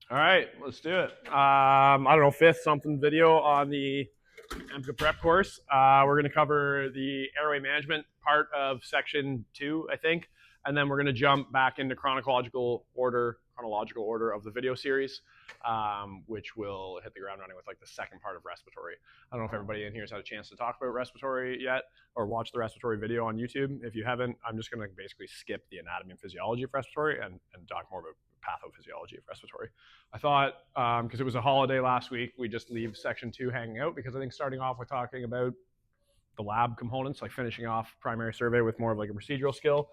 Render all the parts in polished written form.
All right, let's do it. I don't know, fifth something video on the AEMCA prep course. We're going to cover the airway management part of section 2, I think, and then we're going to jump back into chronological order of the video series, which will hit the ground running with like the second part of respiratory. I don't know if everybody in here has had a chance to talk about respiratory yet or watch the respiratory video on YouTube. If you haven't, I'm just going to basically skip the anatomy and physiology of respiratory and talk more about pathophysiology of respiratory. I thought, because it was a holiday last week, we just leave section 2 hanging out, because I think starting off with talking about the lab components, like finishing off primary survey with more of like a procedural skill,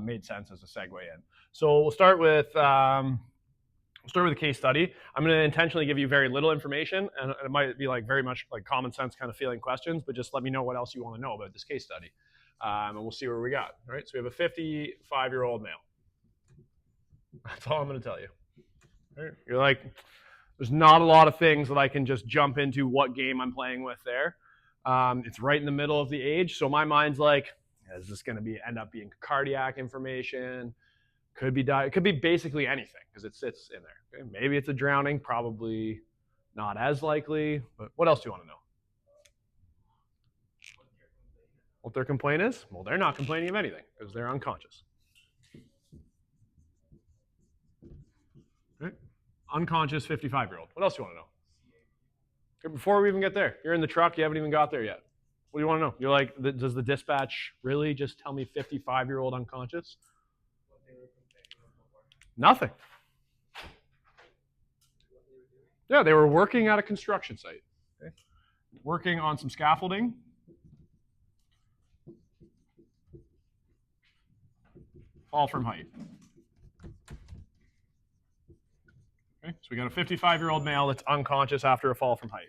made sense as a segue in. So we'll start with a case study. I'm going to intentionally give you very little information, and it might be like very much like common sense kind of feeling questions, but just let me know what else you want to know about this case study, and we'll see where we got. All right, so we have a 55-year-old male. That's all I'm going to tell you. Right? You're like, there's not a lot of things that I can just jump into what game I'm playing with there. It's right in the middle of the age, so my mind's like, is this going to end up being cardiac information? Could be it could be basically anything, because it sits in there. Okay? Maybe it's a drowning, probably not as likely. But what else do you want to know? What their complaint is? Well, they're not complaining of anything because they're unconscious. Okay? Unconscious 55-year-old. What else do you want to know? Okay, before we even get there, you're in the truck. You haven't even got there yet. What do you want to know? You're like, does the dispatch really just tell me 55-year-old unconscious? Nothing. Yeah, they were working at a construction site. Okay? Working on some scaffolding. Fall from height. Okay, so we got a 55-year-old male that's unconscious after a fall from height.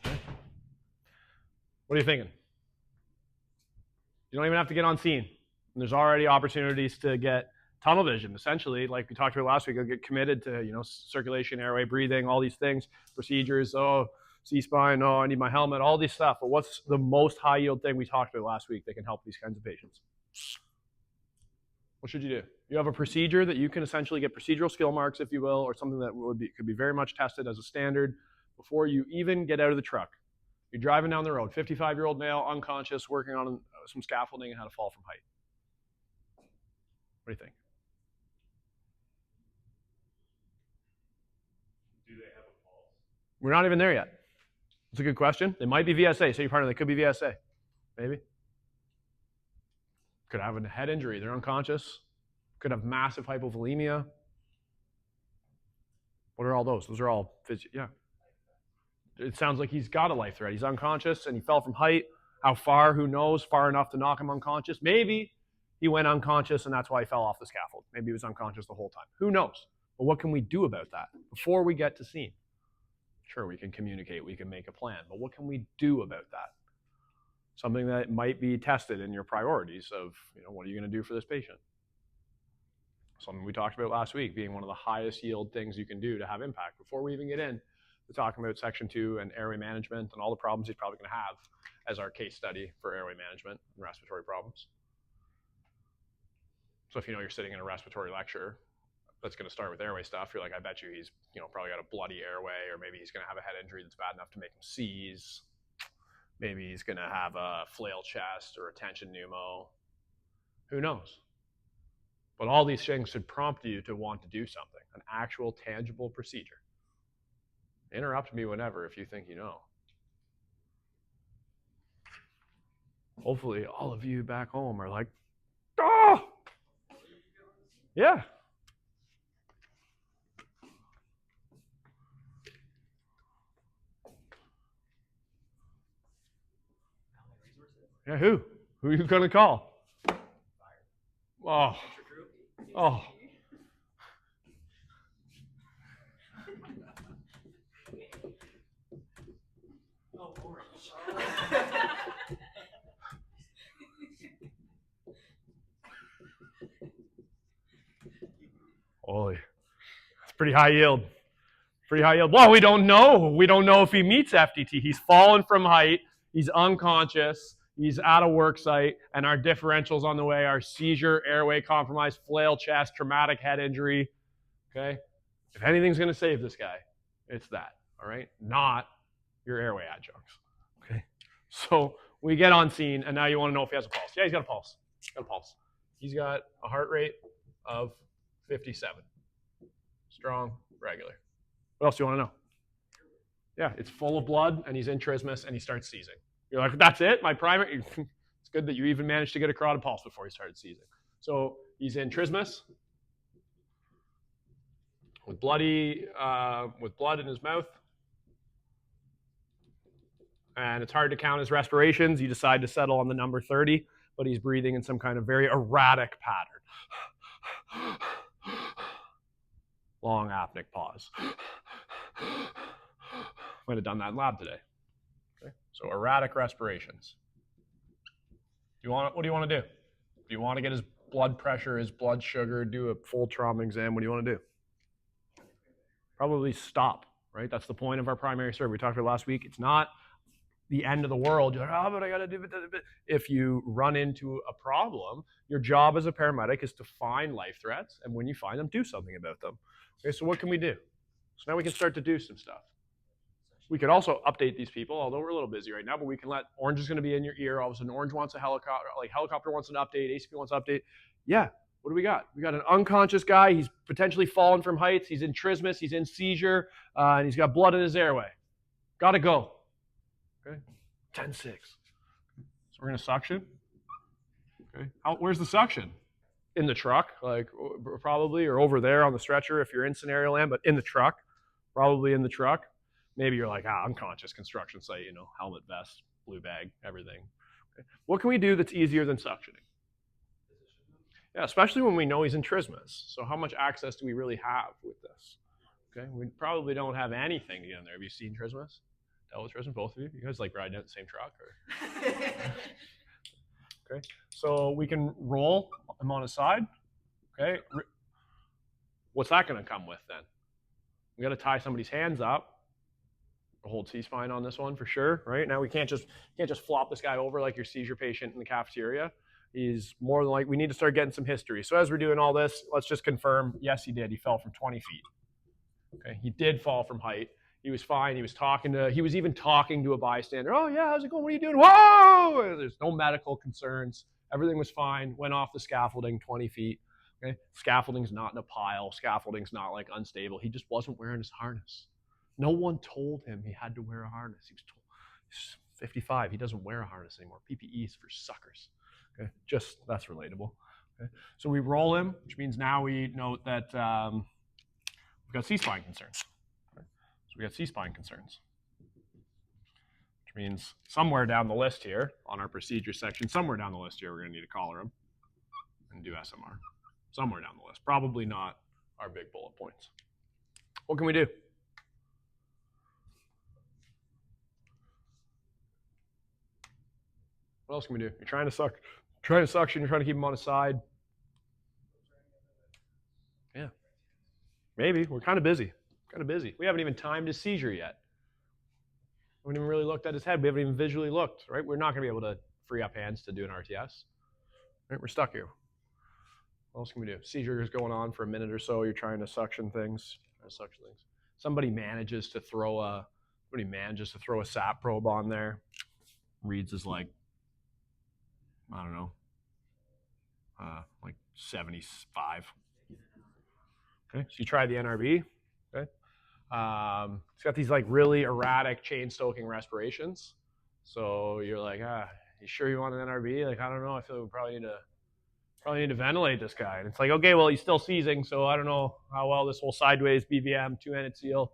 Okay. What are you thinking? You don't even have to get on scene. And there's already opportunities to get tunnel vision, essentially, like we talked about last week. You'll get committed to, circulation, airway, breathing, all these things, procedures. Oh, C-spine. Oh, I need my helmet. All these stuff. But what's the most high yield thing we talked about last week that can help these kinds of patients? What should you do? You have a procedure that you can essentially get procedural skill marks, if you will, or something that could be very much tested as a standard before you even get out of the truck. You're driving down the road, 55-year-old male, unconscious, working on some scaffolding and had a fall from height. What do you think? Do they have a pulse? We're not even there yet. That's a good question. They might be VSA. Say your partner, they could be VSA. Maybe. Could have a head injury. They're unconscious. Could have massive hypovolemia. What are all those? Those are all, yeah. It sounds like he's got a life threat. He's unconscious and he fell from height. How far? Who knows? Far enough to knock him unconscious. Maybe he went unconscious and that's why he fell off the scaffold. Maybe he was unconscious the whole time. Who knows? But what can we do about that before we get to scene? Sure, we can communicate. We can make a plan. But what can we do about that? Something that might be tested in your priorities of, what are you going to do for this patient? Something we talked about last week being one of the highest yield things you can do to have impact. Before we even get in to talking about section 2 and airway management and all the problems he's probably going to have as our case study for airway management and respiratory problems. So if you're sitting in a respiratory lecture that's going to start with airway stuff, you're like, I bet you he's probably got a bloody airway, or maybe he's going to have a head injury that's bad enough to make him seize. Maybe he's going to have a flail chest or a tension pneumo. Who knows? But all these things should prompt you to want to do something, an actual tangible procedure. Interrupt me whenever if you think you know. Hopefully all of you back home are like, oh! Yeah. Yeah, who? Who are you going to call? Oh. Oh. Holy. It's pretty high yield. Pretty high yield. Well, we don't know. We don't know if he meets FDT. He's fallen from height. He's unconscious. He's at a work site, and our differentials on the way are seizure, airway compromise, flail chest, traumatic head injury. Okay? If anything's going to save this guy, it's that, all right? Not your airway adjuncts, okay? So we get on scene, and now you want to know if he has a pulse. Yeah, he's got a pulse. He's got a pulse. He's got a heart rate of 57. Strong, regular. What else do you want to know? Yeah, it's full of blood, and he's in trismus, and he starts seizing. You're like, that's it? My primary? It's good that you even managed to get a carotid pulse before he started seizing. So he's in trismus with blood in his mouth. And it's hard to count his respirations. You decide to settle on the number 30, but he's breathing in some kind of very erratic pattern. Long apneic pause. Might have done that in lab today. Okay. So erratic respirations. What do you want to do? Do you want to get his blood pressure, his blood sugar, do a full trauma exam? What do you want to do? Probably stop, right? That's the point of our primary survey. We talked about last week. It's not the end of the world. You're like, oh, but I got to do it. If you run into a problem, your job as a paramedic is to find life threats, and when you find them, do something about them. Okay, so what can we do? So now we can start to do some stuff. We could also update these people, although we're a little busy right now, but we can let Orange is going to be in your ear. All of a sudden, Orange wants a helicopter, like helicopter wants an update, ACP wants an update. Yeah, what do we got? We got an unconscious guy. He's potentially fallen from heights. He's in trismus. He's in seizure, and he's got blood in his airway. Got to go. Okay, 10-6. So we're going to suction. Okay, where's the suction? In the truck, like probably, or over there on the stretcher if you're in scenario land, but in the truck, probably in the truck. Maybe you're like, unconscious construction site, helmet, vest, blue bag, everything. Okay. What can we do that's easier than suctioning? Yeah, especially when we know he's in trismus. So how much access do we really have with this? Okay, we probably don't have anything to get in there. Have you seen trismus? Dealt with trismus, both of you? You guys like riding out the same truck? Or? Okay, so we can roll him on his side. Okay, what's that going to come with then? We got to tie somebody's hands up. Hold C-spine on this one for sure, right? Now we can't just flop this guy over like your seizure patient in the cafeteria. He's more than like, we need to start getting some history. So as we're doing all this, let's just confirm, yes, he did. He fell from 20 feet. Okay, he did fall from height. He was fine. He was even talking to a bystander. Oh yeah, how's it going? What are you doing? Whoa! There's no medical concerns. Everything was fine. Went off the scaffolding 20 feet. Okay, scaffolding's not in a pile. Scaffolding's not like unstable. He just wasn't wearing his harness. No one told him he had to wear a harness. He was told, he's 55. He doesn't wear a harness anymore. PPE is for suckers. Okay, just that's relatable. Okay, so we roll him, which means now we note that we've got C-spine concerns. Okay. So we got C-spine concerns, which means somewhere down the list here on our procedure section, somewhere down the list here, we're going to need to collar him and do SMR. Somewhere down the list, probably not our big bullet points. What can we do? What else can we do? You're trying to suction, you're trying to keep him on his side. Yeah. Maybe. We're kind of busy. We haven't even timed his seizure yet. We haven't even really looked at his head. We haven't even visually looked, right? We're not going to be able to free up hands to do an RTS. Right? We're stuck here. What else can we do? Seizure is going on for a minute or so. You're trying to suction things. Somebody manages to throw a SAP probe on there. Reads as like, I don't know, like 75. Okay, so you try the NRB. Okay, it's got these like really erratic chain stoking respirations. So you're like, you sure you want an NRB? Like, I don't know. I feel we probably need to ventilate this guy. And it's like, okay, well, he's still seizing, so I don't know how well this whole sideways BVM two-handed seal.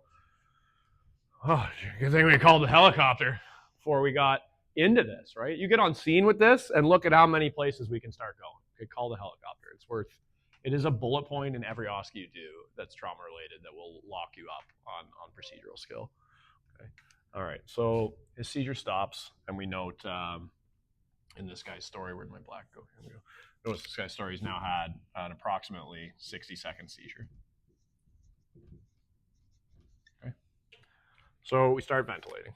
Oh, good thing we called the helicopter before we got into this, right? You get on scene with this and look at how many places we can start going. Okay, call the helicopter. It is a bullet point in every OSCE you do that's trauma related that will lock you up on procedural skill. Okay. All right, so his seizure stops, and we note in this guy's story, where'd my black go? Here we go. Notice this guy's story, he's now had an approximately 60-second seizure. Okay. So we start ventilating.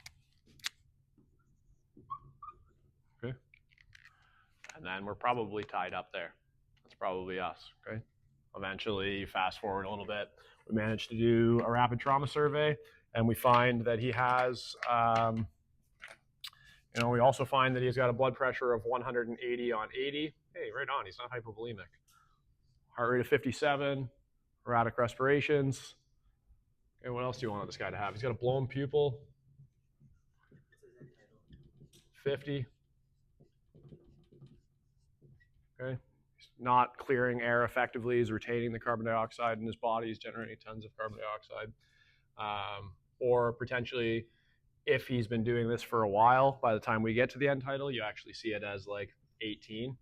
And then we're probably tied up there. That's probably us, okay? Eventually, fast forward a little bit, we managed to do a rapid trauma survey, and we find that he has, we also find that he's got a blood pressure of 180 on 80. Hey, right on, he's not hypovolemic. Heart rate of 57, erratic respirations. Okay, what else do you want this guy to have? He's got a blown pupil. 50. Okay. He's not clearing air effectively. He's retaining the carbon dioxide in his body. He's generating tons of carbon dioxide. Or potentially, if he's been doing this for a while, by the time we get to the end tidal, you actually see it as like 18,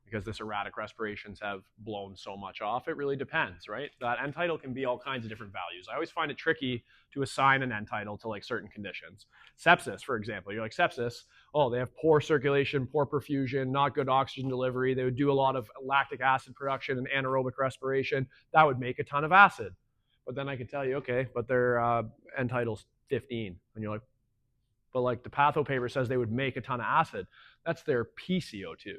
because this erratic respirations have blown so much off. It really depends, right? That end tidal can be all kinds of different values. I always find it tricky to assign an end tidal to like certain conditions. Sepsis, for example, you're like, sepsis, oh, they have poor circulation, poor perfusion, not good oxygen delivery. They would do a lot of lactic acid production and anaerobic respiration. That would make a ton of acid. But then I could tell you, okay, but their end tidal's 15. And you're like, but like the patho paper says they would make a ton of acid. That's their PCO2.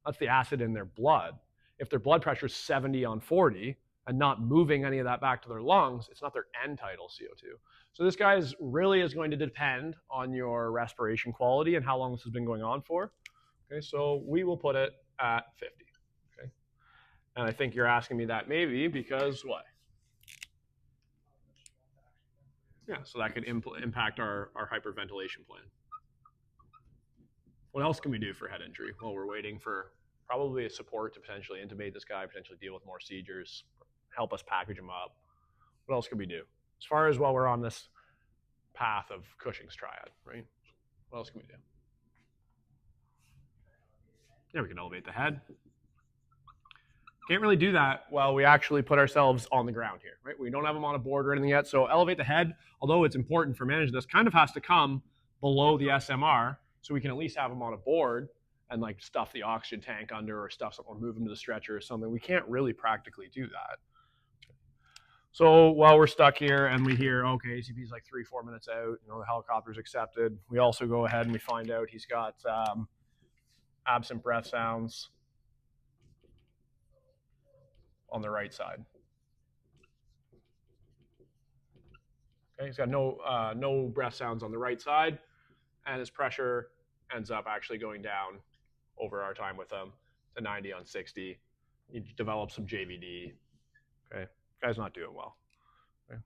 That's the acid in their blood. If their blood pressure is 70 on 40 and not moving any of that back to their lungs, it's not their end tidal CO2. So this guy really is going to depend on your respiration quality and how long this has been going on for. Okay, so we will put it at 50. Okay, and I think you're asking me that maybe because what? Yeah, so that could impact our hyperventilation plan. What else can we do for head injury? Well, we're waiting for probably a support to potentially intubate this guy, potentially deal with more seizures, help us package him up. What else can we do? As far as while we're on this path of Cushing's triad, right? What else can we do? Yeah, we can elevate the head. Can't really do that while we actually put ourselves on the ground here, right? We don't have them on a board or anything yet. So elevate the head, although it's important for managing this, kind of has to come below the SMR, so we can at least have them on a board and like stuff the oxygen tank under or stuff something or move them to the stretcher or something. We can't really practically do that. So while we're stuck here and we hear, okay, ACP is like 3-4 minutes out, the helicopter's accepted, we also go ahead and we find out he's got absent breath sounds on the right side. Okay, he's got no breath sounds on the right side, and his pressure ends up actually going down over our time with him to 90 on 60. He develops some JVD. Okay, guy's not doing well. Okay.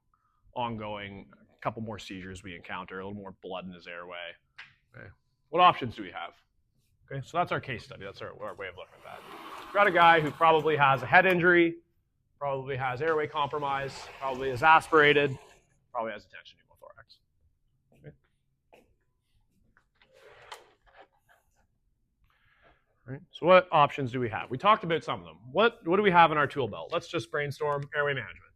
Ongoing, a couple more seizures we encounter, a little more blood in his airway. Okay. What options do we have? Okay, so that's our case study. That's our way of looking at that. We've got a guy who probably has a head injury, probably has airway compromise, probably is aspirated, probably has a tension pneumothorax. Okay. Right. So what options do we have? We talked about some of them. What do we have in our tool belt? Let's just brainstorm airway management.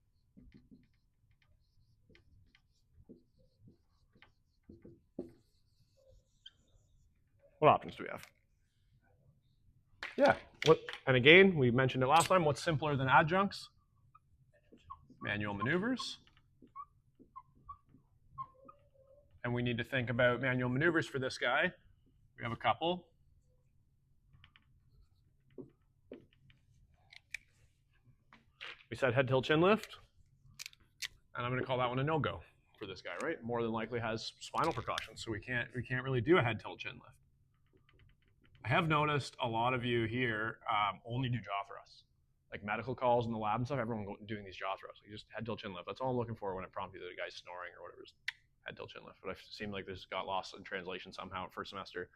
What options do we have? Yeah. And again, we mentioned it last time. What's simpler than adjuncts? Manual maneuvers. And we need to think about manual maneuvers for this guy. We have a couple. We said head tilt chin lift. And I'm going to call that one a no-go for this guy, right? More than likely has spinal percussion, so we can't really do a head tilt chin lift. I have noticed a lot of you here only do jaw thrusts. Like medical calls in the lab and stuff, everyone doing these jaw thrusts. Like just head tilt chin lift. That's all I'm looking for when it prompts either the guy's snoring or whatever. Head tilt chin lift. But I seem like this got lost in translation somehow first semester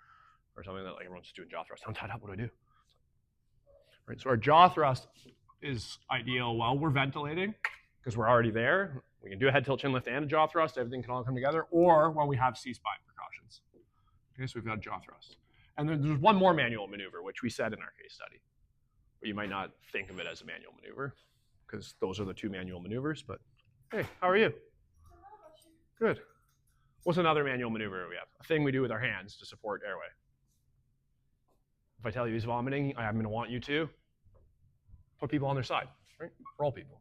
or something that like everyone's just doing jaw thrust. I'm tied up, what do I do? Right, so our jaw thrust is ideal while we're ventilating because we're already there. We can do a head tilt chin lift and a jaw thrust. Everything can all come together. Or when we have C-spine precautions. Okay, so we've got a jaw thrust. And then there's one more manual maneuver, which we said in our case study. But you might not think of it as a manual maneuver because those are the two manual maneuvers. But hey, how are you? Good. What's another manual maneuver we have? A thing we do with our hands to support airway. If I tell you he's vomiting, I'm going to want you to put people on their side, right? Roll people.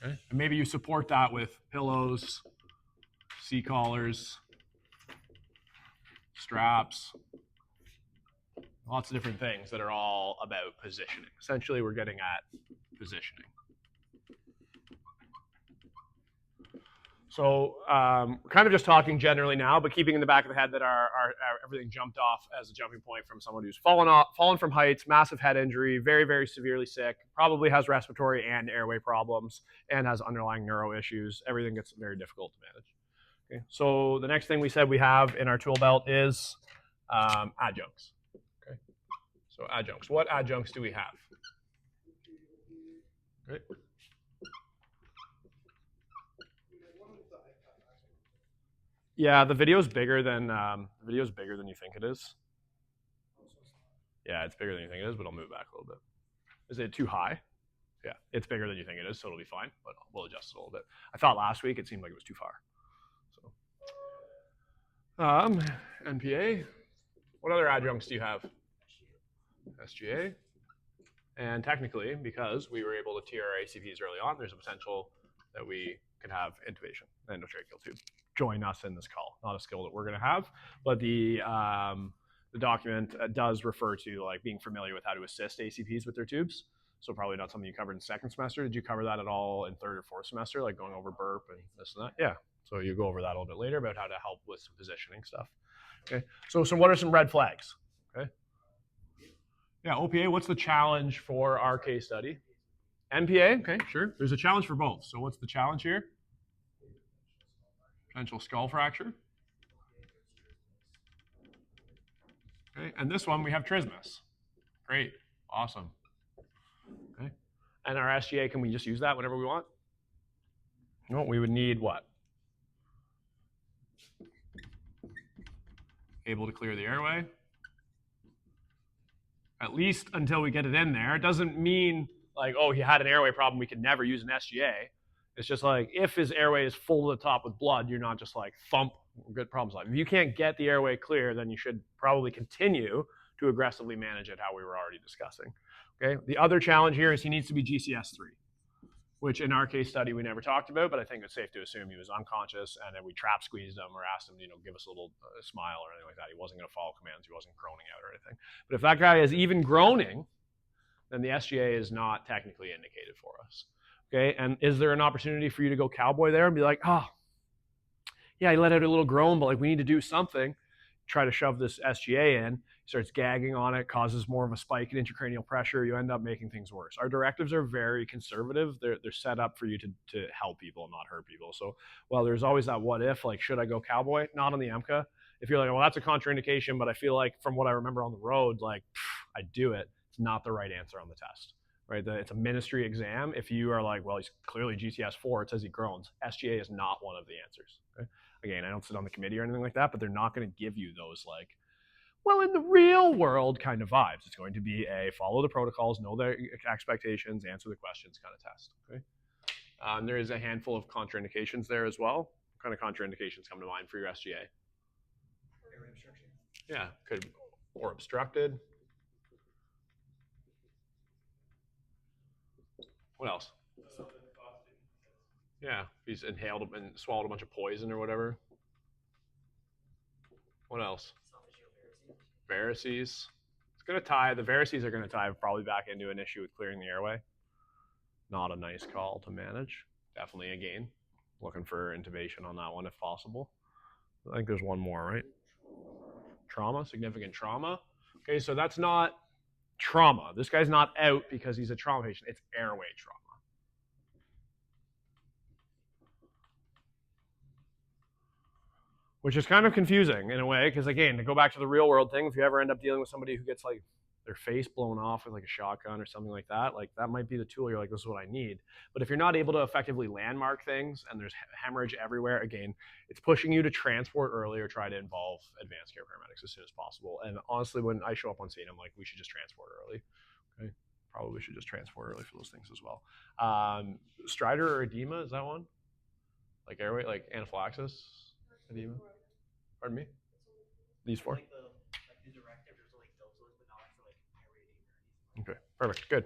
Okay. And maybe you support that with pillows, C-collars, straps, lots of different things that are all about positioning. Essentially, we're getting at positioning. So we're kind of just talking generally now, but keeping in the back of the head that our everything jumped off as a jumping point from someone who's fallen from heights, massive head injury, very, very severely sick, probably has respiratory and airway problems, and has underlying neuro issues. Everything gets very difficult to manage. Okay. So the next thing we said we have in our tool belt is adjuncts. Okay. So adjuncts. What adjuncts do we have? Okay. Yeah, the video's bigger than you think it is. Yeah, it's bigger than you think it is, but I'll move it back a little bit. Is it too high? Yeah, it's bigger than you think it is, so it'll be fine, but we'll adjust it a little bit. I thought last week it seemed like it was too far. So, NPA. What other adjuncts do you have? SGA. And technically, because we were able to tier our ACPs early on, there's a potential that we could have intubation, endotracheal tube. Join us in this call. Not a skill that we're going to have, but the document does refer to like being familiar with how to assist ACPs with their tubes. So probably not something you covered in second semester. Did you cover that at all in third or fourth semester, like going over burp and this and that? Yeah. So you go over that a little bit later about how to help with some positioning stuff. Okay. So what are some red flags? Okay. Yeah, OPA, what's the challenge for our case study? NPA, okay, sure. There's a challenge for both. So what's the challenge here? Potential skull fracture. Okay, and this one we have trismus. Great, awesome. Okay, and our SGA, can we just use that whenever we want? No, we would need what? Able to clear the airway. At least until we get it in there. It doesn't mean like, oh, he had an airway problem, we could never use an SGA. It's just like, if his airway is full to the top with blood, you're not just like, thump, good problem solving. If you can't get the airway clear, then you should probably continue to aggressively manage it how we were already discussing. Okay. The other challenge here is he needs to be GCS 3, which in our case study we never talked about, but I think it's safe to assume he was unconscious and then we trap squeezed him or asked him to, give us a little smile or anything like that. He wasn't going to follow commands. He wasn't groaning out or anything. But if that guy is even groaning, then the SGA is not technically indicated for us. Okay, and is there an opportunity for you to go cowboy there and be like, oh, yeah, he let out a little groan, but like we need to do something. Try to shove this SGA in, he starts gagging on it, causes more of a spike in intracranial pressure. You end up making things worse. Our directives are very conservative. They're set up for you to help people and not hurt people. So while there's always that what if, like, should I go cowboy? Not on the AEMCA. If you're like, well, that's a contraindication, but I feel like from what I remember on the road, like, I'd do it. It's not the right answer on the test. Right, it's a ministry exam. If you are like, well, he's clearly GCS 4, it says he groans. SGA is not one of the answers. Okay? Again, I don't sit on the committee or anything like that, but they're not going to give you those like, well, in the real world kind of vibes. It's going to be a follow the protocols, know their expectations, answer the questions kind of test. Okay. There is a handful of contraindications there as well. What kind of contraindications come to mind for your SGA? Airway obstruction. Yeah, could or obstructed. What else? Yeah, he's inhaled and swallowed a bunch of poison or whatever. What else? Varices. It's going to tie, the varices are going to tie probably back into an issue with clearing the airway. Not a nice call to manage. Definitely, again, looking for intubation on that one if possible. I think there's one more, right? Trauma, significant trauma. Okay, so that's not trauma. This guy's not out because he's a trauma patient. It's airway trauma. Which is kind of confusing in a way, because again, to go back to the real world thing, if you ever end up dealing with somebody who gets like their face blown off with like a shotgun or something like that might be the tool you're like, this is what I need. But if you're not able to effectively landmark things and there's hemorrhage everywhere, again, it's pushing you to transport early or try to involve advanced care paramedics as soon as possible. And honestly, when I show up on scene, I'm like, we should just transport early. Okay, probably should just transport early for those things as well. Stridor or edema, is that one? Like airway, like anaphylaxis? Edema? Pardon me? These four? Like the directive, there's like those ones, but not for like airway edema. Okay, perfect, good.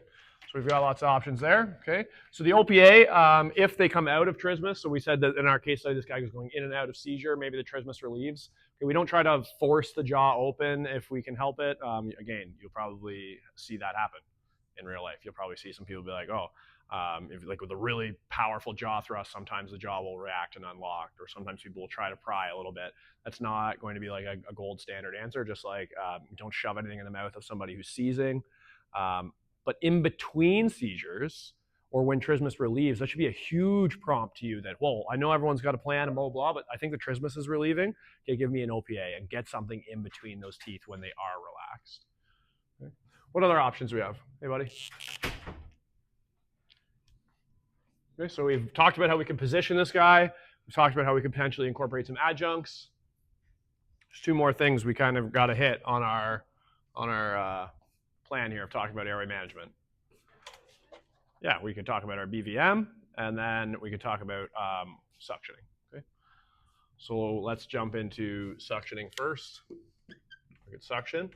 So So we've got lots of options there, okay? So the OPA, if they come out of trismus, so we said that in our case study, this guy was going in and out of seizure, maybe the trismus relieves. Okay, we don't try to force the jaw open if we can help it. Again, you'll probably see that happen in real life. You'll probably see some people be like, oh, if like with a really powerful jaw thrust, sometimes the jaw will react and unlock, or sometimes people will try to pry a little bit. That's not going to be like a gold standard answer, just like don't shove anything in the mouth of somebody who's seizing. But in between seizures, or when trismus relieves, that should be a huge prompt to you that, well, I know everyone's got a plan and blah, blah, blah, but I think the trismus is relieving. Okay, give me an OPA and get something in between those teeth when they are relaxed. Okay. What other options do we have? Hey, buddy. Okay, so we've talked about how we can position this guy. We've talked about how we could potentially incorporate some adjuncts. There's two more things we kind of got to hit on our plan here of talking about airway management. Yeah, we could talk about our BVM, and then we could talk about suctioning. Okay, so let's jump into suctioning first. We could suction.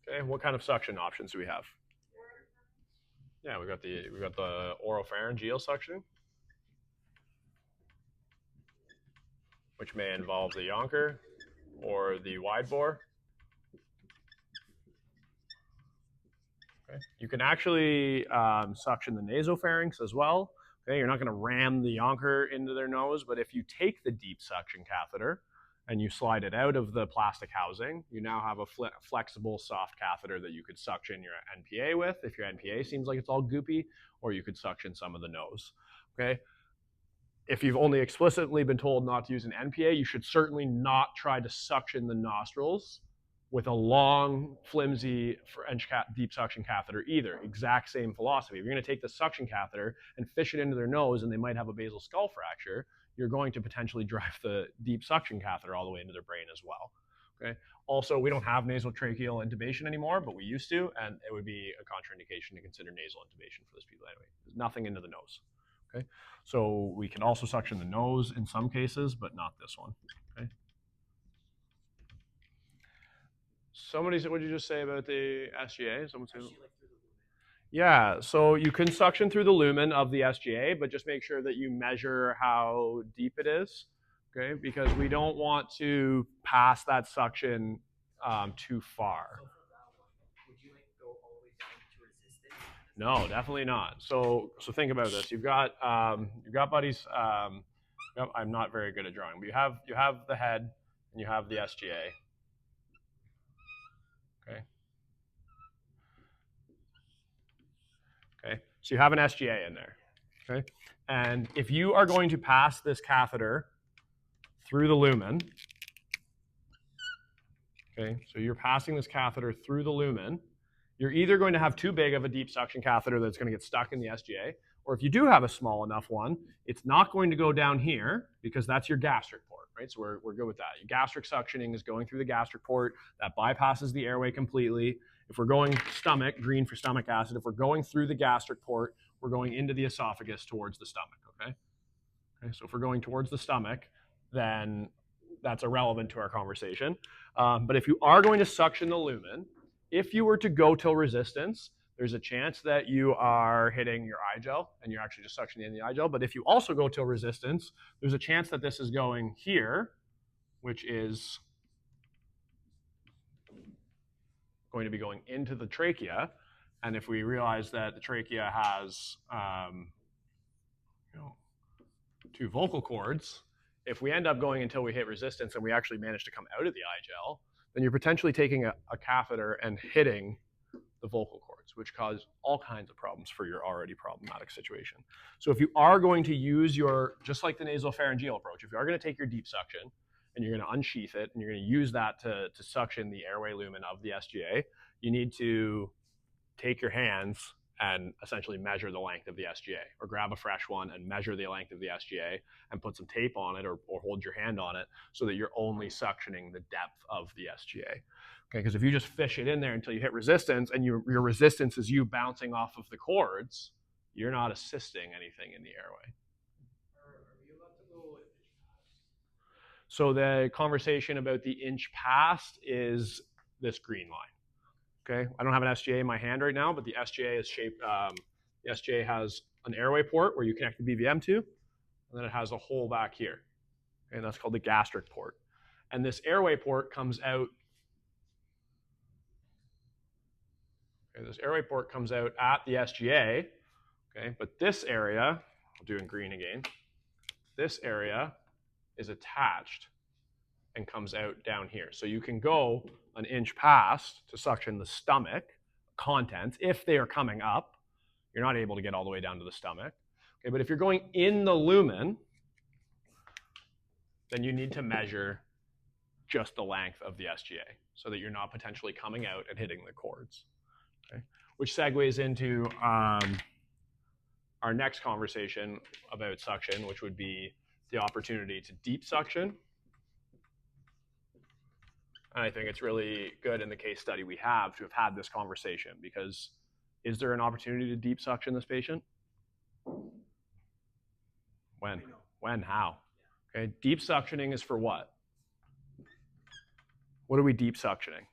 Okay, what kind of suction options do we have? Yeah, we got the oropharyngeal suctioning, which may involve the Yonker or the wide bore. Okay. You can actually suction the nasopharynx as well. Okay, you're not going to ram the Yonker into their nose, but if you take the deep suction catheter and you slide it out of the plastic housing, you now have a flexible, soft catheter that you could suction your NPA with if your NPA seems like it's all goopy, or you could suction some of the nose. Okay. If you've only explicitly been told not to use an NPA, you should certainly not try to suction the nostrils with a long, flimsy French deep suction catheter either. Exact same philosophy. If you're going to take the suction catheter and fish it into their nose and they might have a basal skull fracture, you're going to potentially drive the deep suction catheter all the way into their brain as well. Okay. Also, we don't have nasotracheal intubation anymore, but we used to, and it would be a contraindication to consider nasal intubation for those people anyway. There's nothing into the nose. Okay. So we can also suction the nose in some cases, but not this one. Okay. Somebody said, what did you just say about the SGA? Someone said, yeah, so you can suction through the lumen of the SGA, but just make sure that you measure how deep it is, okay? Because we don't want to pass that suction too far. Would you like go all the way down to resistance? No, definitely not. So think about this. You've got buddies. I'm not very good at drawing, but you have the head and you have the SGA. Okay. Okay. So you have an SGA in there. Okay. And if you are going to pass this catheter through the lumen, okay, so you're passing this catheter through the lumen, you're either going to have too big of a deep suction catheter that's going to get stuck in the SGA, or if you do have a small enough one, it's not going to go down here because that's your gastric port, right? So we're good with that. Your gastric suctioning is going through the gastric port. That bypasses the airway completely. If we're going stomach, green for stomach acid, if we're going through the gastric port, we're going into the esophagus towards the stomach, okay? Okay, so if we're going towards the stomach, then that's irrelevant to our conversation. But if you are going to suction the lumen, if you were to go till resistance, there's a chance that you are hitting your eye gel and you're actually just suctioning in the eye gel. But if you also go till resistance, there's a chance that this is going here, which is going to be going into the trachea. And if we realize that the trachea has two vocal cords, if we end up going until we hit resistance and we actually manage to come out of the eye gel, then you're potentially taking a catheter and hitting the vocal cords, which cause all kinds of problems for your already problematic situation. So if you are going to use just like the nasopharyngeal approach, if you are going to take your deep suction and you're going to unsheath it and you're going to use that to suction the airway lumen of the SGA, you need to take your hands and essentially measure the length of the SGA, or grab a fresh one and measure the length of the SGA and put some tape on it or hold your hand on it so that you're only suctioning the depth of the SGA. Okay, because if you just fish it in there until you hit resistance and your resistance is you bouncing off of the cords, you're not assisting anything in the airway. Are we allowed to go inch past? So the conversation about the inch past is this green line. Okay, I don't have an SGA in my hand right now, but the SGA is shaped. The SGA has an airway port where you connect the BVM to, and then it has a hole back here. Okay, and that's called the gastric port. And this airway port comes out. Okay, this airway port comes out at the SGA. Okay, but this area, I'll do in green again. This area is attached and comes out down here. So you can go an inch past to suction the stomach contents if they are coming up. You're not able to get all the way down to the stomach. Okay, but if you're going in the lumen, then you need to measure just the length of the SGA so that you're not potentially coming out and hitting the cords. Okay, which segues into our next conversation about suction, which would be the opportunity to deep suction. And I think it's really good in the case study we have to have had this conversation, because is there an opportunity to deep suction this patient? When? When? How? Okay, deep suctioning is for what? What are we deep suctioning?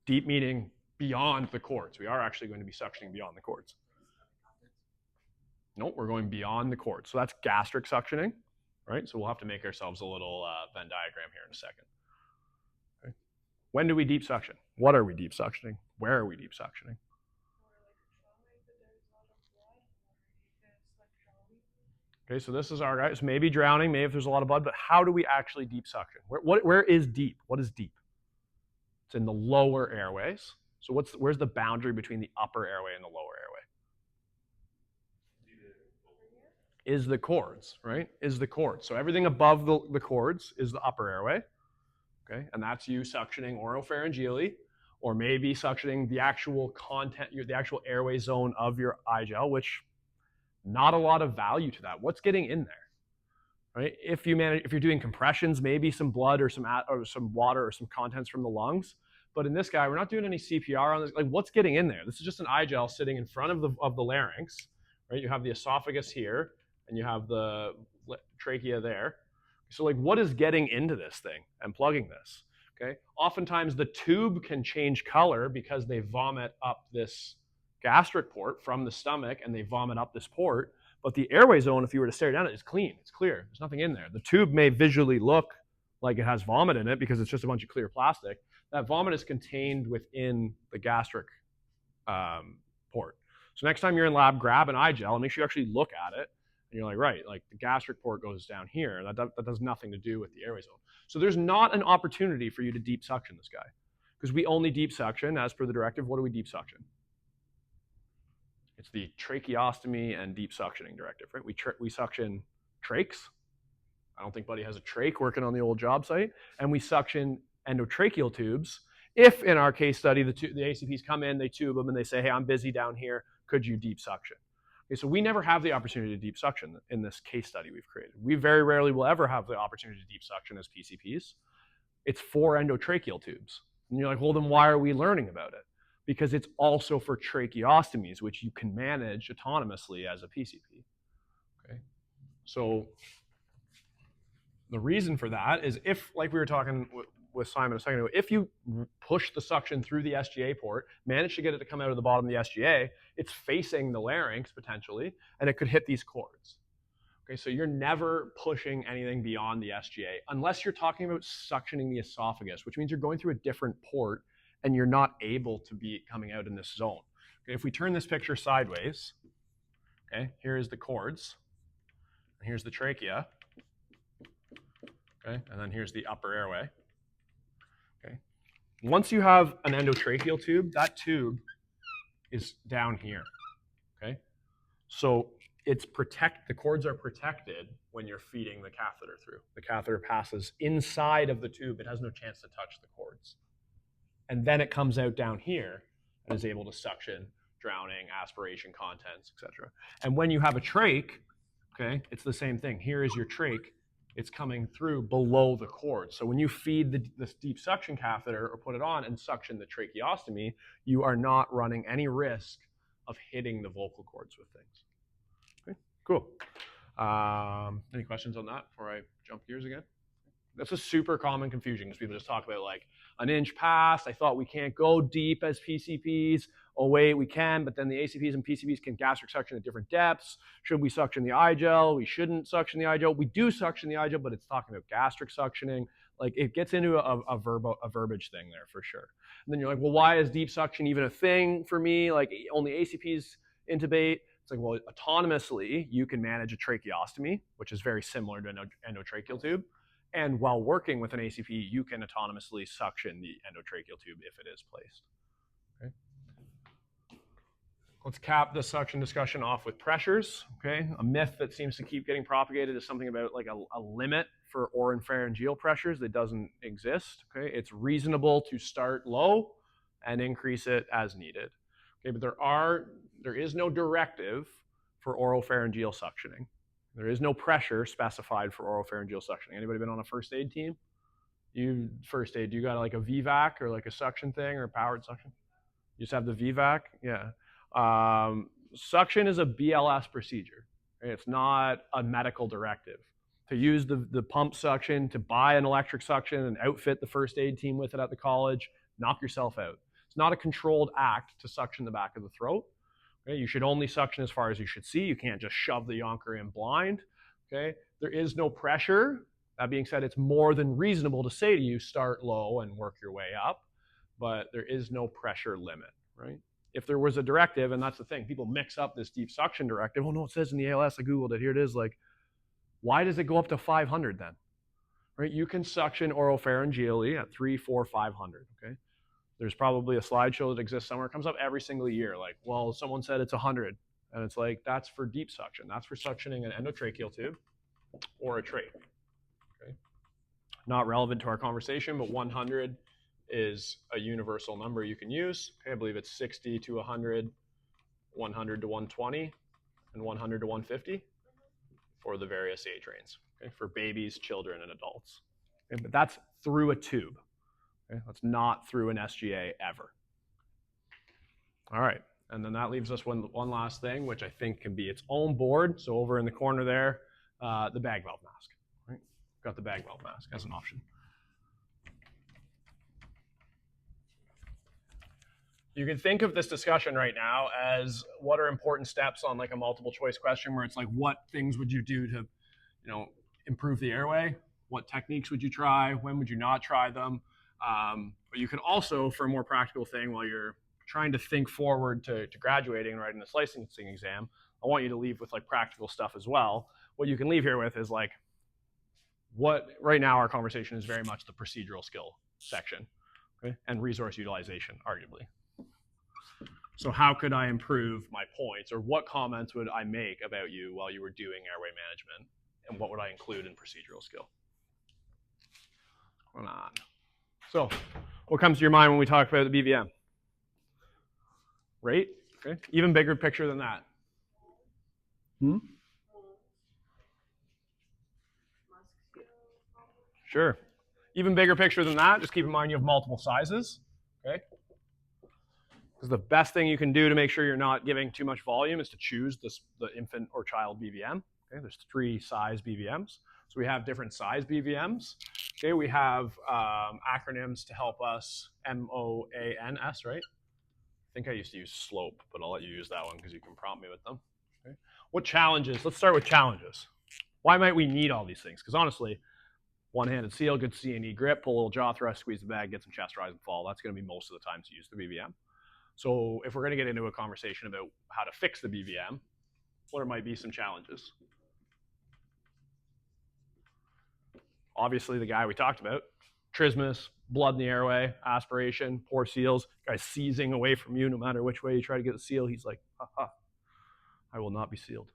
Deep meaning beyond the cords. We are actually going to be suctioning beyond the cords. Nope, we're going beyond the cords. So that's gastric suctioning, right? So we'll have to make ourselves a little Venn diagram here in a second. Okay. When do we deep suction? What are we deep suctioning? Where are we deep suctioning? Okay, so this is our guy. So maybe drowning, maybe if there's a lot of blood, but how do we actually deep suction? Where is deep? What is deep? It's in the lower airways. So where's the boundary between the upper airway and the lower airway? Is the cords, right? Is the cords. So everything above the cords is the upper airway. Okay, and that's you suctioning oropharyngeally, or maybe suctioning the actual content, the actual airway zone of your eye gel, which not a lot of value to that. What's getting in there, right? If you're doing compressions, maybe some blood or some water or some contents from the lungs. But in this guy, we're not doing any CPR on this. Like, what's getting in there? This is just an eye gel sitting in front of the larynx, right? You have the esophagus here, and you have the trachea there. So like, what is getting into this thing and plugging this? Okay. Oftentimes the tube can change color because they vomit up this gastric port from the stomach, and they vomit up this port. But the airway zone, if you were to stare down it, is clean. It's clear. There's nothing in there. The tube may visually look like it has vomit in it because it's just a bunch of clear plastic. That vomit is contained within the gastric port. So next time you're in lab, grab an eye gel and make sure you actually look at it. And you're like, right, like the gastric port goes down here. That does nothing to do with the airway zone. So there's not an opportunity for you to deep suction this guy, because we only deep suction, as per the directive. What do we deep suction? It's the tracheostomy and deep suctioning directive, right? We suction trachs. I don't think Buddy has a trach working on the old job site. And we suction endotracheal tubes. If in our case study, the ACPs come in, they tube them, and they say, hey, I'm busy down here. Could you deep suction? Okay, so we never have the opportunity to deep suction in this case study we've created. We very rarely will ever have the opportunity to deep suction as PCPs. It's for endotracheal tubes. And you're like, well, then why are we learning about it? Because it's also for tracheostomies, which you can manage autonomously as a PCP. Okay, so the reason for that is if, like we were talking with Simon a second ago, if you push the suction through the SGA port, manage to get it to come out of the bottom of the SGA, it's facing the larynx potentially, and it could hit these cords. Okay, so you're never pushing anything beyond the SGA unless you're talking about suctioning the esophagus, which means you're going through a different port and you're not able to be coming out in this zone. Okay, if we turn this picture sideways, okay, here is the cords, and here's the trachea, okay, and then here's the upper airway. Okay, once you have an endotracheal tube, that tube is down here. Okay, so the cords are protected when you're feeding the catheter through. The catheter passes inside of the tube. It has no chance to touch the cords. And then it comes out down here and is able to suction, drowning, aspiration, contents, etc. And when you have a trach, okay, it's the same thing. Here is your trach. It's coming through below the cord. So when you feed this deep suction catheter or put it on and suction the tracheostomy, you are not running any risk of hitting the vocal cords with things. Okay, cool. Any questions on that before I jump gears again? That's a super common confusion because people just talk about like an inch passed. I thought we can't go deep as PCPs. Oh wait, we can, but then the ACPs and PCPs can gastric suction at different depths. Should we suction the eye gel? We shouldn't suction the eye gel. We do suction the eye gel, but it's talking about gastric suctioning. Like it gets into a verbiage thing there for sure. And then you're like, well, why is deep suction even a thing for me? Like only ACPs intubate. It's like, well, autonomously, you can manage a tracheostomy, which is very similar to an endotracheal tube. And while working with an ACP, you can autonomously suction the endotracheal tube if it is placed. Okay. Let's cap the suction discussion off with pressures. Okay. A myth that seems to keep getting propagated is something about like a limit for oropharyngeal pressures that doesn't exist. Okay. It's reasonable to start low and increase it as needed. Okay, but there is no directive for oropharyngeal suctioning. There is no pressure specified for oropharyngeal suctioning. Anybody been on a first aid team? You first aid, you got like a VVAC or like a suction thing or powered suction? You just have the VVAC? Yeah. Suction is a BLS procedure. Okay? It's not a medical directive. To use the pump suction, to buy an electric suction and outfit the first aid team with it at the college, knock yourself out. It's not a controlled act to suction the back of the throat. Okay? You should only suction as far as you should see. You can't just shove the yonker in blind. Okay? There is no pressure. That being said, it's more than reasonable to say to you, start low and work your way up, but there is no pressure limit, right? If there was a directive, and that's the thing, people mix up this deep suction directive. Oh no, it says in the ALS, I Googled it, here it is. Like, why does it go up to 500 then? Right? You can suction oropharyngeally at 3, 4, 500, okay? There's probably a slideshow that exists somewhere. It comes up every single year. Like, well, someone said it's 100. And it's like, that's for deep suction. That's for suctioning an endotracheal tube or a trach. Okay? Not relevant to our conversation, but 100 is a universal number you can use. Okay, I believe it's 60 to 100, 100 to 120, and 100 to 150 for the various age ranges. Okay, for babies, children, and adults. Okay, but that's through a tube. Okay, that's not through an SGA ever. All right, and then that leaves us one last thing, which I think can be its own board. So over in the corner there, the bag valve mask. Right? Got the bag valve mask as an option. You can think of this discussion right now as what are important steps on like a multiple choice question where it's like, what things would you do to, improve the airway? What techniques would you try? When would you not try them? But you can also, for a more practical thing, while you're trying to think forward to graduating and writing this licensing exam, I want you to leave with like practical stuff as well. What you can leave here with is like, what right now our conversation is very much the procedural skill section, okay? And resource utilization, arguably. So how could I improve my points, or what comments would I make about you while you were doing airway management, and what would I include in procedural skill? Hold on. So what comes to your mind when we talk about the BVM? Rate? Okay. Even bigger picture than that. Sure. Even bigger picture than that, just keep in mind you have multiple sizes. Okay. Because the best thing you can do to make sure you're not giving too much volume is to choose the infant or child BVM. Okay, there's 3 size BVMs. So we have different size BVMs. Okay, we have acronyms to help us, MOANS, right? I think I used to use SLOPE, but I'll let you use that one because you can prompt me with them. Okay. What challenges? Let's start with challenges. Why might we need all these things? Because honestly, one-handed seal, good C&E grip, pull a little jaw thrust, squeeze the bag, get some chest rise and fall. That's going to be most of the times you use the BVM. So if we're going to get into a conversation about how to fix the BVM, what might be some challenges? Obviously, the guy we talked about, trismus, blood in the airway, aspiration, poor seals, guy's seizing away from you no matter which way you try to get the seal. He's like, ha, I will not be sealed.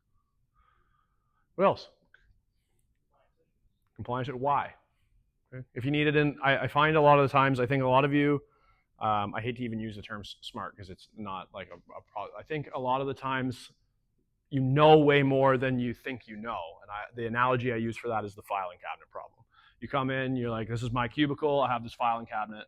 What else? Compliance. Why? Okay. If you need it in, I find a lot of the times, I think a lot of you, I hate to even use the term smart because it's not like I think a lot of the times you know way more than you think you know. And the analogy I use for that is the filing cabinet problem. You come in, you're like, this is my cubicle, I have this filing cabinet.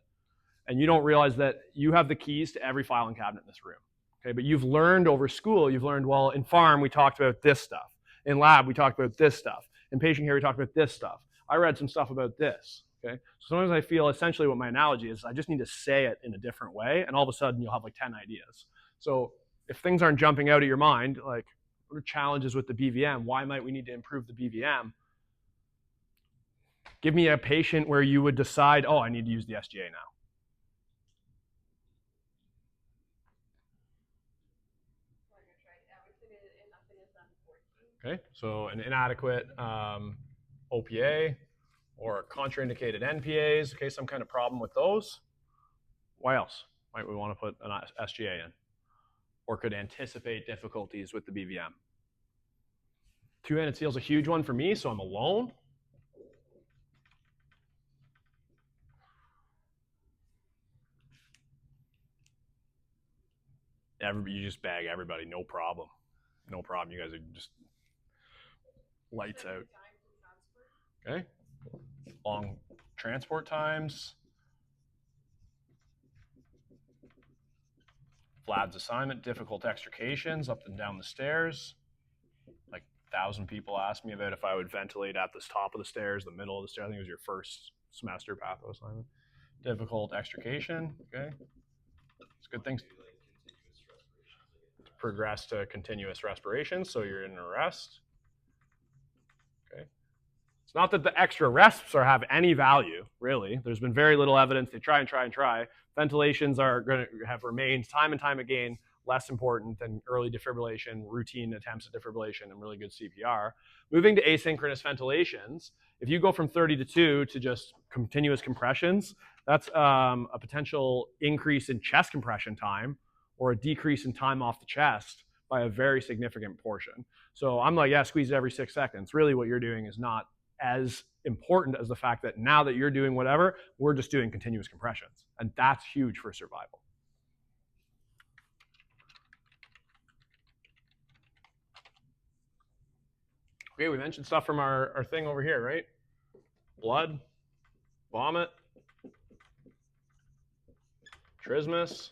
And you don't realize that you have the keys to every filing cabinet in this room. Okay, but you've learned over school, well, in pharm, we talked about this stuff. In lab, we talked about this stuff. In patient care, we talked about this stuff. I read some stuff about this. Okay, so sometimes I feel essentially what my analogy is, I just need to say it in a different way, and all of a sudden you'll have like 10 ideas. So if things aren't jumping out of your mind, like what are challenges with the BVM? Why might we need to improve the BVM? Give me a patient where you would decide, oh, I need to use the SGA now. Okay, so an inadequate OPA or contraindicated NPAs, okay, some kind of problem with those. Why else might we want to put an SGA in? Or could anticipate difficulties with the BVM. Two-handed seal is a huge one for me, so I'm alone. You just bag everybody, no problem. No problem. You guys are just lights out. Okay. Long transport times. Vlad's assignment, difficult extrications up and down the stairs. Like 1,000 people asked me about if I would ventilate at the top of the stairs, the middle of the stairs. I think it was your first semester patho assignment. Difficult extrication. Okay. It's good things. Progress to continuous respiration, so you're in a rest. Okay. It's not that the extra rests have any value, really. There's been very little evidence. They try and try and try. Ventilations are going to have remained time and time again less important than early defibrillation, routine attempts at defibrillation, and really good CPR. Moving to asynchronous ventilations, if you go from 30 to 2 to just continuous compressions, that's a potential increase in chest compression time or a decrease in time off the chest by a very significant portion. So I'm like, yeah, squeeze it every 6 seconds. Really what you're doing is not as important as the fact that now that you're doing whatever, we're just doing continuous compressions. And that's huge for survival. Okay, we mentioned stuff from our thing over here, right? Blood, vomit, trismus.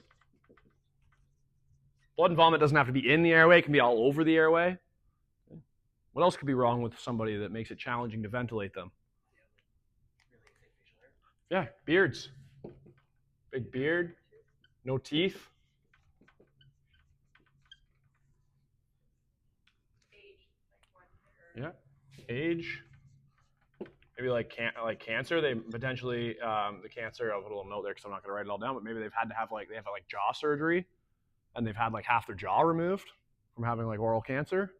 Blood and vomit doesn't have to be in the airway. It can be all over the airway. What else could be wrong with somebody that makes it challenging to ventilate them? Yeah, beards. Big beard, no teeth. Yeah, age. Maybe like cancer. They potentially the cancer. I'll put a little note there because I'm not going to write it all down. But maybe they've had to have they have jaw surgery, and they've had like half their jaw removed from having like oral cancer.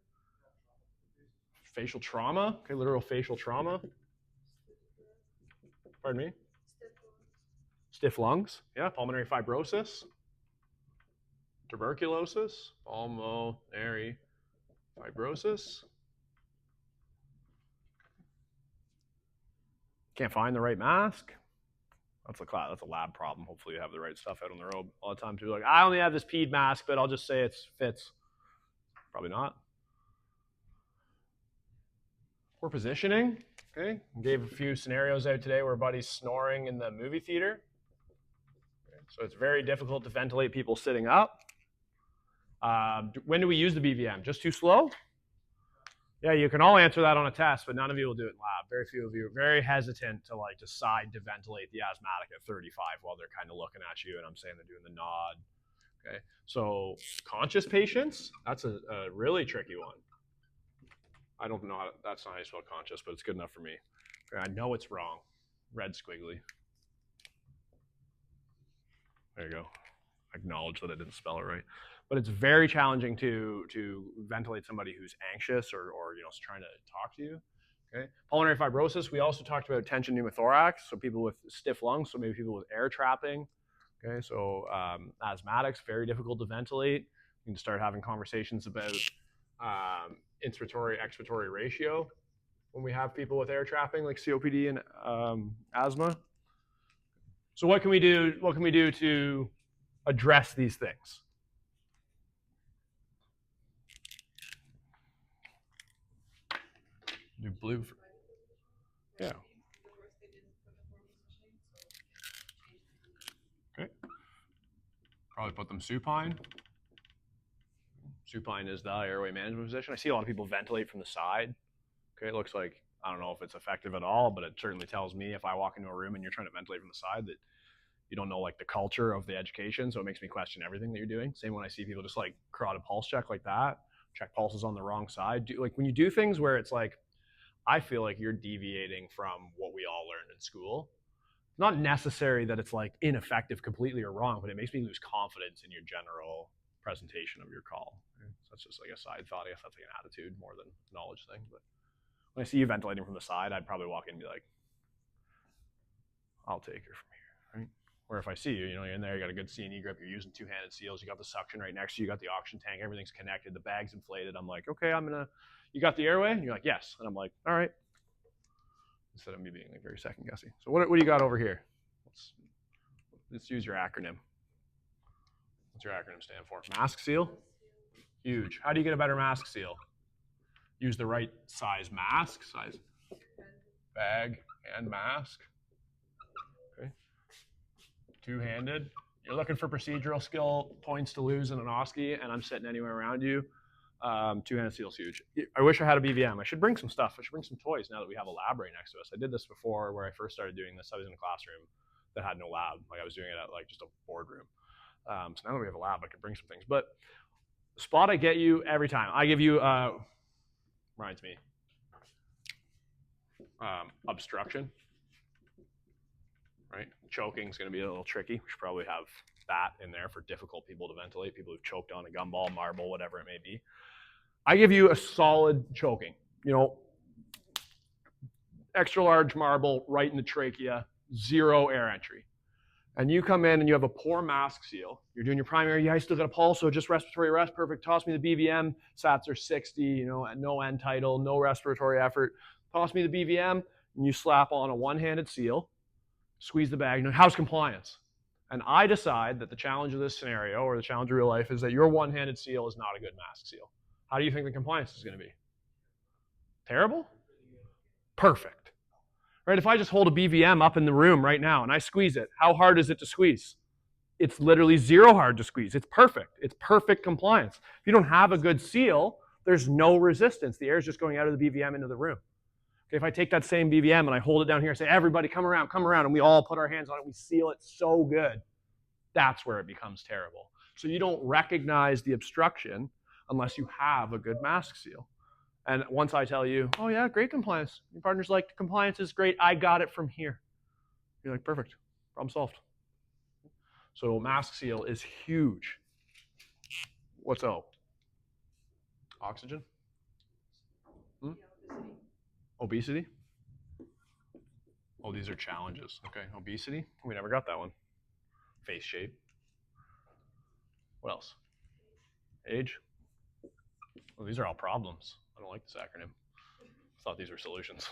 Facial trauma. Okay, literal facial trauma. Pardon me. Stiff lungs. Yeah, pulmonary fibrosis. Tuberculosis. Pulmonary fibrosis. Can't find the right mask. That's a lab problem. Hopefully you have the right stuff out on the road all the time. People are like, I only have this PED mask, but I'll just say it fits. Probably not. Poor positioning. Okay, gave a few scenarios out today where a buddy's snoring in the movie theater. Okay. So it's very difficult to ventilate people sitting up. When do we use the BVM? Just too slow? Yeah, you can all answer that on a test, but none of you will do it in lab. Very few of you are very hesitant to decide to ventilate the asthmatic at 35 while they're kind of looking at you, and I'm saying they're doing the nod. Okay, so conscious patients, that's a really tricky one. I don't know that's not how you spell conscious, but it's good enough for me. Okay, I know it's wrong. Red squiggly. There you go. Acknowledge that I didn't spell it right. But it's very challenging to ventilate somebody who's anxious or trying to talk to you. Okay. Pulmonary fibrosis, we also talked about tension pneumothorax, so people with stiff lungs, so maybe people with air trapping. Okay, so asthmatics, very difficult to ventilate. You can start having conversations about inspiratory-expiratory ratio when we have people with air trapping like COPD and asthma. So what can we do? What can we do to address these things? Do blue. Yeah. Okay. Probably put them supine. Supine is the airway management position. I see a lot of people ventilate from the side. Okay, it looks like I don't know if it's effective at all, but it certainly tells me if I walk into a room and you're trying to ventilate from the side that you don't know like the culture of the education. So it makes me question everything that you're doing. Same when I see people just like carotid pulse check like that, check pulses on the wrong side. Like when you do things where it's like, I feel like you're deviating from what we all learned in school. Not necessary that it's like ineffective completely or wrong, but it makes me lose confidence in your general presentation of your call. So that's just like a side thought. I guess that's like an attitude more than a knowledge thing. But when I see you ventilating from the side, I'd probably walk in and be like, I'll take her from here, right? Or if I see you, you're in there, you got a good C&E grip, you're using two-handed seals, you got the suction right next to you, you got the oxygen tank, everything's connected, the bag's inflated. I'm like, okay, you got the airway? And you're like, yes. And I'm like, all right. Instead of me being like very second guessing. So what do you got over here? Let's use your acronym. What's your acronym stand for? Mask seal? Huge. How do you get a better mask seal? Use the right size mask, size bag and mask. Okay. Two-handed. You're looking for procedural skill points to lose in an OSCE, and I'm sitting anywhere around you. Two-handed seal is huge. I wish I had a BVM. I should bring some stuff. I should bring some toys now that we have a lab right next to us. I did this before where I first started doing this. I was in a classroom that had no lab. Like I was doing it at like just a boardroom. So now that we have a lab, I could bring some things. But spot I get you every time. I give you, reminds me, obstruction. Right? Choking is going to be a little tricky. We should probably have that in there for difficult people to ventilate, people who've choked on a gumball, marble, whatever it may be. I give you a solid choking. Extra large marble right in the trachea, zero air entry. And you come in and you have a poor mask seal. You're doing your primary, yeah, I still got a pulse, so just respiratory rest, perfect. Toss me the BVM, SATs are 60, no end tidal, no respiratory effort. Toss me the BVM, and you slap on a one-handed seal, squeeze the bag. How's compliance? And I decide that the challenge of this scenario, or the challenge of real life, is that your one-handed seal is not a good mask seal. How do you think the compliance is going to be? Terrible? Perfect. Right? If I just hold a BVM up in the room right now and I squeeze it, how hard is it to squeeze? It's literally zero hard to squeeze. It's perfect. It's perfect compliance. If you don't have a good seal, there's no resistance. The air is just going out of the BVM into the room. Okay, if I take that same BVM and I hold it down here and say, everybody come around, and we all put our hands on it, we seal it so good, that's where it becomes terrible. So you don't recognize the obstruction unless you have a good mask seal. And once I tell you, oh yeah, great compliance. Your partner's like, compliance is great. I got it from here. You're like, perfect. Problem solved. So mask seal is huge. What's O? Oxygen? Obesity? Oh, these are challenges. Okay, obesity. We never got that one. Face shape. What else? Age. Well, these are all problems. I don't like this acronym. I thought these were solutions.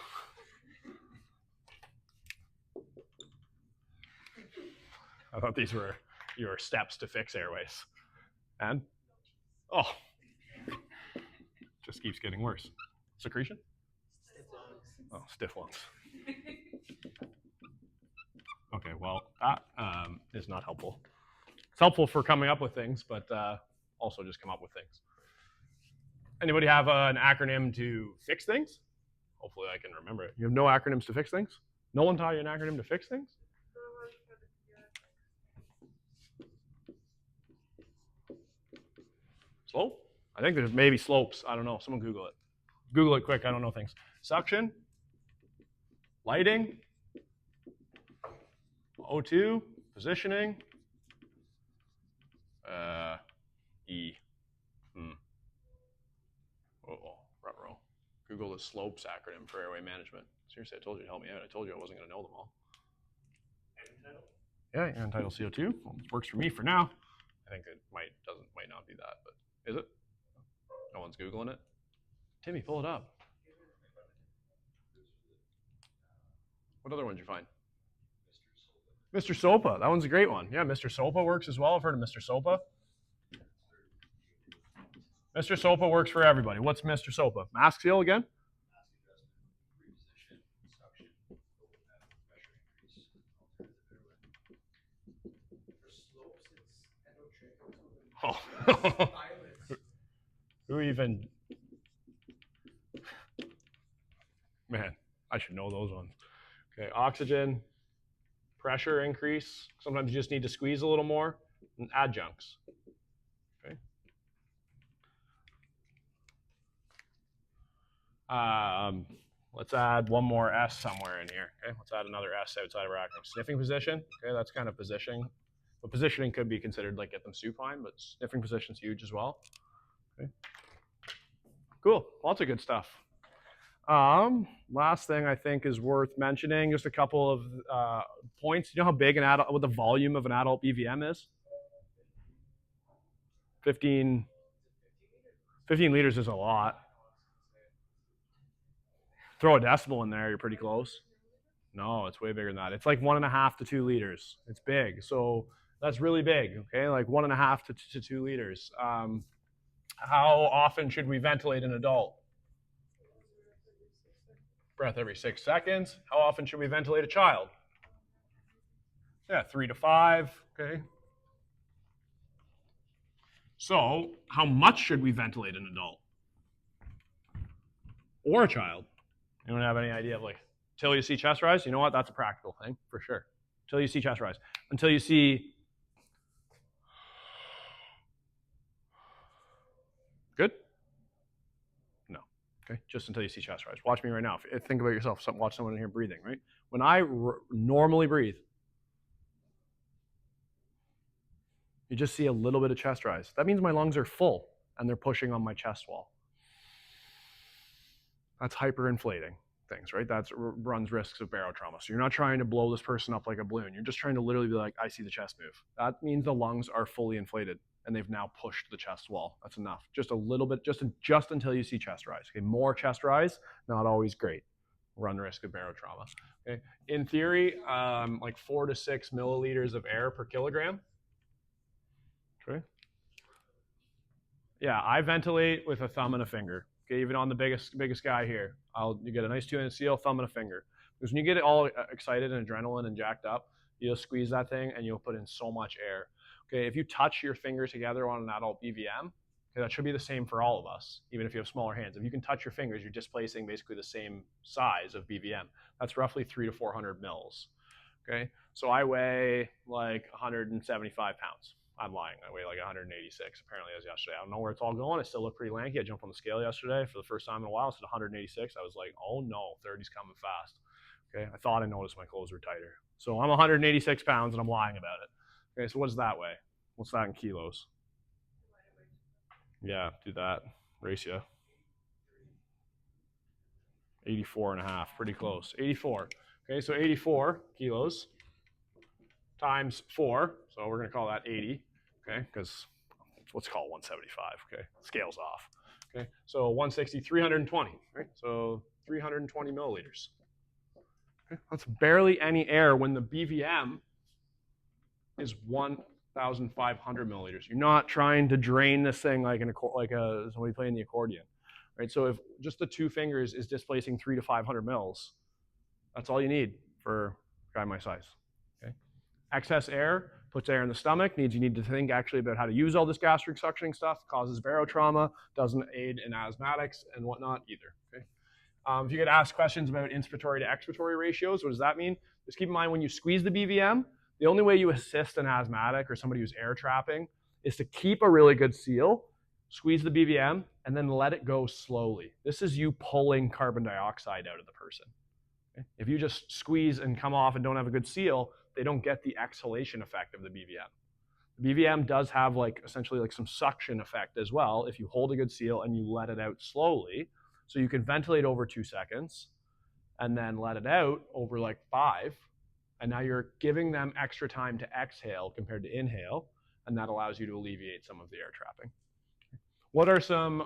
I thought these were your steps to fix airways. And, oh, just keeps getting worse. Secretion? Stiff lungs. Oh, stiff lungs. Okay, well, that is not helpful. It's helpful for coming up with things, but also just come up with things. Anybody have an acronym to fix things? Hopefully I can remember it. You have no acronyms to fix things? No one taught you an acronym to fix things? Slope? I think there's maybe slopes. I don't know. Someone Google it. Google it quick. I don't know things. Suction? Lighting? O2? Positioning? E. Ruh-roh. Google the slopes acronym for airway management. Seriously, I told you to help me out. I told you I wasn't going to know them all. Yeah, air and tidal CO2. Well, it works for me for now. I think it might not be that, but is it? No one's Googling it? Timmy, pull it up. What other one did you find? Mr. Sopa. That one's a great one. Yeah, Mr. Sopa works as well. I've heard of Mr. Sopa. Mr. Sopa works for everybody. What's Mr. Sopa? Mask seal again? Oh. Who even? Man, I should know those ones. Okay, oxygen, pressure increase. Sometimes you just need to squeeze a little more. And adjuncts. Okay. Let's add one more S somewhere in here. Okay, let's add another S outside of our acronym. Sniffing position. Okay, that's kind of positioning. But positioning could be considered like get them supine, but sniffing position is huge as well. Okay. Cool, lots of good stuff. Last thing I think is worth mentioning, just a couple of points. You know how big what the volume of an adult BVM is? 15 liters is a lot. Throw a decimal in there, you're pretty close. No, it's way bigger than that. It's like 1.5 to 2 liters. It's big. So that's really big, okay? Like 1.5 to 2 liters. How often should we ventilate an adult? Breath every 6 seconds. How often should we ventilate a child? Yeah, 3 to 5, okay? So how much should we ventilate an adult? Or a child? Anyone have any idea of like, till you see chest rise? You know what? That's a practical thing for sure. Until you see chest rise. Until you see. Good? No. Okay. Just until you see chest rise. Watch me right now. Think about yourself. Watch someone in here breathing, right? When I normally breathe, you just see a little bit of chest rise. That means my lungs are full and they're pushing on my chest wall. That's hyperinflating things, right? That runs risks of barotrauma. So you're not trying to blow this person up like a balloon. You're just trying to literally be like, I see the chest move. That means the lungs are fully inflated and they've now pushed the chest wall. That's enough. Just a little bit, just until you see chest rise. Okay, more chest rise, not always great. Run risk of barotrauma. Okay, in theory, like 4 to 6 milliliters of air per kilogram. Okay. Yeah, I ventilate with a thumb and a finger. Okay, even on the biggest guy here, you get a nice 2-inch seal, thumb and a finger. Because when you get all excited and adrenaline and jacked up, you'll squeeze that thing and you'll put in so much air. Okay, if you touch your fingers together on an adult BVM, okay, that should be the same for all of us, even if you have smaller hands. If you can touch your fingers, you're displacing basically the same size of BVM. That's roughly 300 to 400 mils. Okay, so I weigh like 175 pounds. I'm lying. I weigh like 186 apparently as yesterday. I don't know where it's all going. I still look pretty lanky. I jumped on the scale yesterday for the first time in a while. It's at 186. I was like, oh no, 30's coming fast. Okay, I thought I noticed my clothes were tighter. So I'm 186 pounds and I'm lying about it. Okay, so what does that weigh? What's that in kilos? Yeah, do that. Race you. 84.5, pretty close. 84. Okay, so 84 kilos times 4, so we're going to call that 80, okay, because let's call it 175, okay, scales off, okay, so 160, 320, right, so 320 milliliters, okay, that's barely any air when the BVM is 1,500 milliliters. You're not trying to drain this thing like somebody playing the accordion, right, so if just the 2 fingers is displacing 300 to 500 mils, that's all you need for a guy my size. Excess air puts air in the stomach, you need to think actually about how to use all this gastric suctioning stuff, causes barotrauma, doesn't aid in asthmatics and whatnot either. Okay? If you get asked questions about inspiratory to expiratory ratios, what does that mean? Just keep in mind when you squeeze the BVM, the only way you assist an asthmatic or somebody who's air trapping is to keep a really good seal, squeeze the BVM, and then let it go slowly. This is you pulling carbon dioxide out of the person. Okay? If you just squeeze and come off and don't have a good seal, they don't get the exhalation effect of the BVM. The BVM does have like essentially like some suction effect as well if you hold a good seal and you let it out slowly. So you can ventilate over 2 seconds and then let it out over like 5. And now you're giving them extra time to exhale compared to inhale. And that allows you to alleviate some of the air trapping. What are some,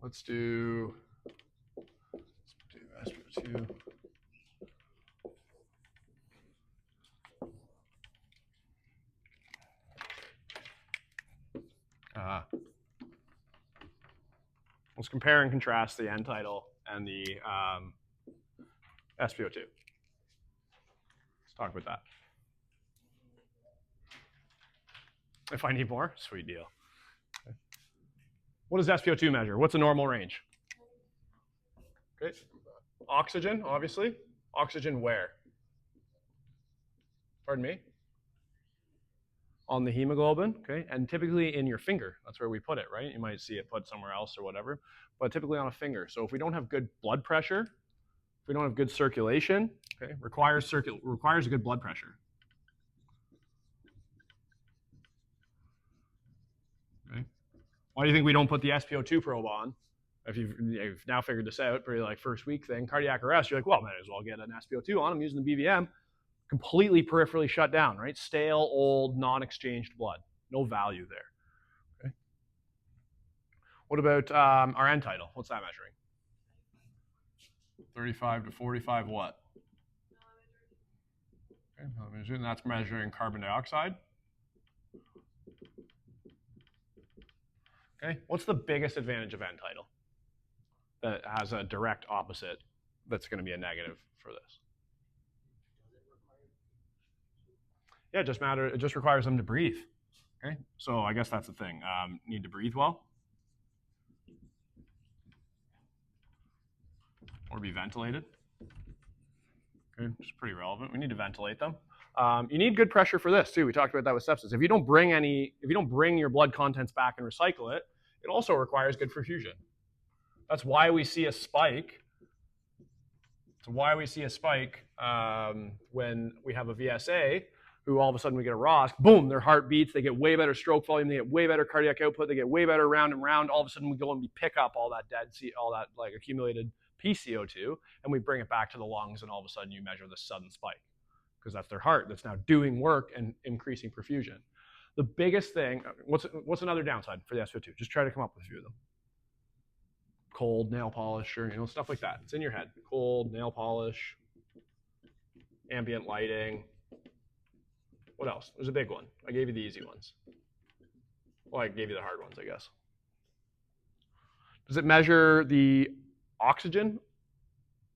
let's do SPO2. Let's compare and contrast the end title and the SPO2. Let's talk about that. If I need more, sweet deal. Okay. What does SPO2 measure? What's a normal range? Okay. Oxygen, obviously. Oxygen where? Pardon me? On the hemoglobin, okay? And typically in your finger. That's where we put it, right? You might see it put somewhere else or whatever, but typically on a finger. So if we don't have good blood pressure, if we don't have good circulation, okay, requires a good blood pressure. Okay. Why do you think we don't put the SpO2 probe on? If you've now figured this out, pretty like first week thing, cardiac arrest, you're like, well, might as well get an SpO2 on. I'm using the BVM. Completely peripherally shut down, right? Stale, old, non-exchanged blood. No value there. Okay. What about our end tidal? What's that measuring? 35 to 45 what? Okay, and that's measuring carbon dioxide. Okay, what's the biggest advantage of end tidal that has a direct opposite that's going to be a negative for this? Yeah, it just requires them to breathe. Okay, so I guess that's the thing. Need to breathe well. Or be ventilated. Okay, it's pretty relevant. We need to ventilate them. You need good pressure for this too. We talked about that with sepsis. If you don't bring your blood contents back and recycle it, it also requires good perfusion. That's why we see a spike. When we have a VSA, who all of a sudden we get a ROSC, boom, their heart beats, they get way better stroke volume, they get way better cardiac output, they get way better round and round. All of a sudden we go and we pick up all that all that like accumulated PCO2, and we bring it back to the lungs, and all of a sudden you measure this sudden spike because that's their heart that's now doing work and increasing perfusion. The biggest thing, what's another downside for the SpO2? Just try to come up with a few of them. Cold, nail polish, or stuff like that. It's in your head. Cold, nail polish, ambient lighting. What else? There's a big one. I gave you the easy ones. Well, I gave you the hard ones, I guess. Does it measure the oxygen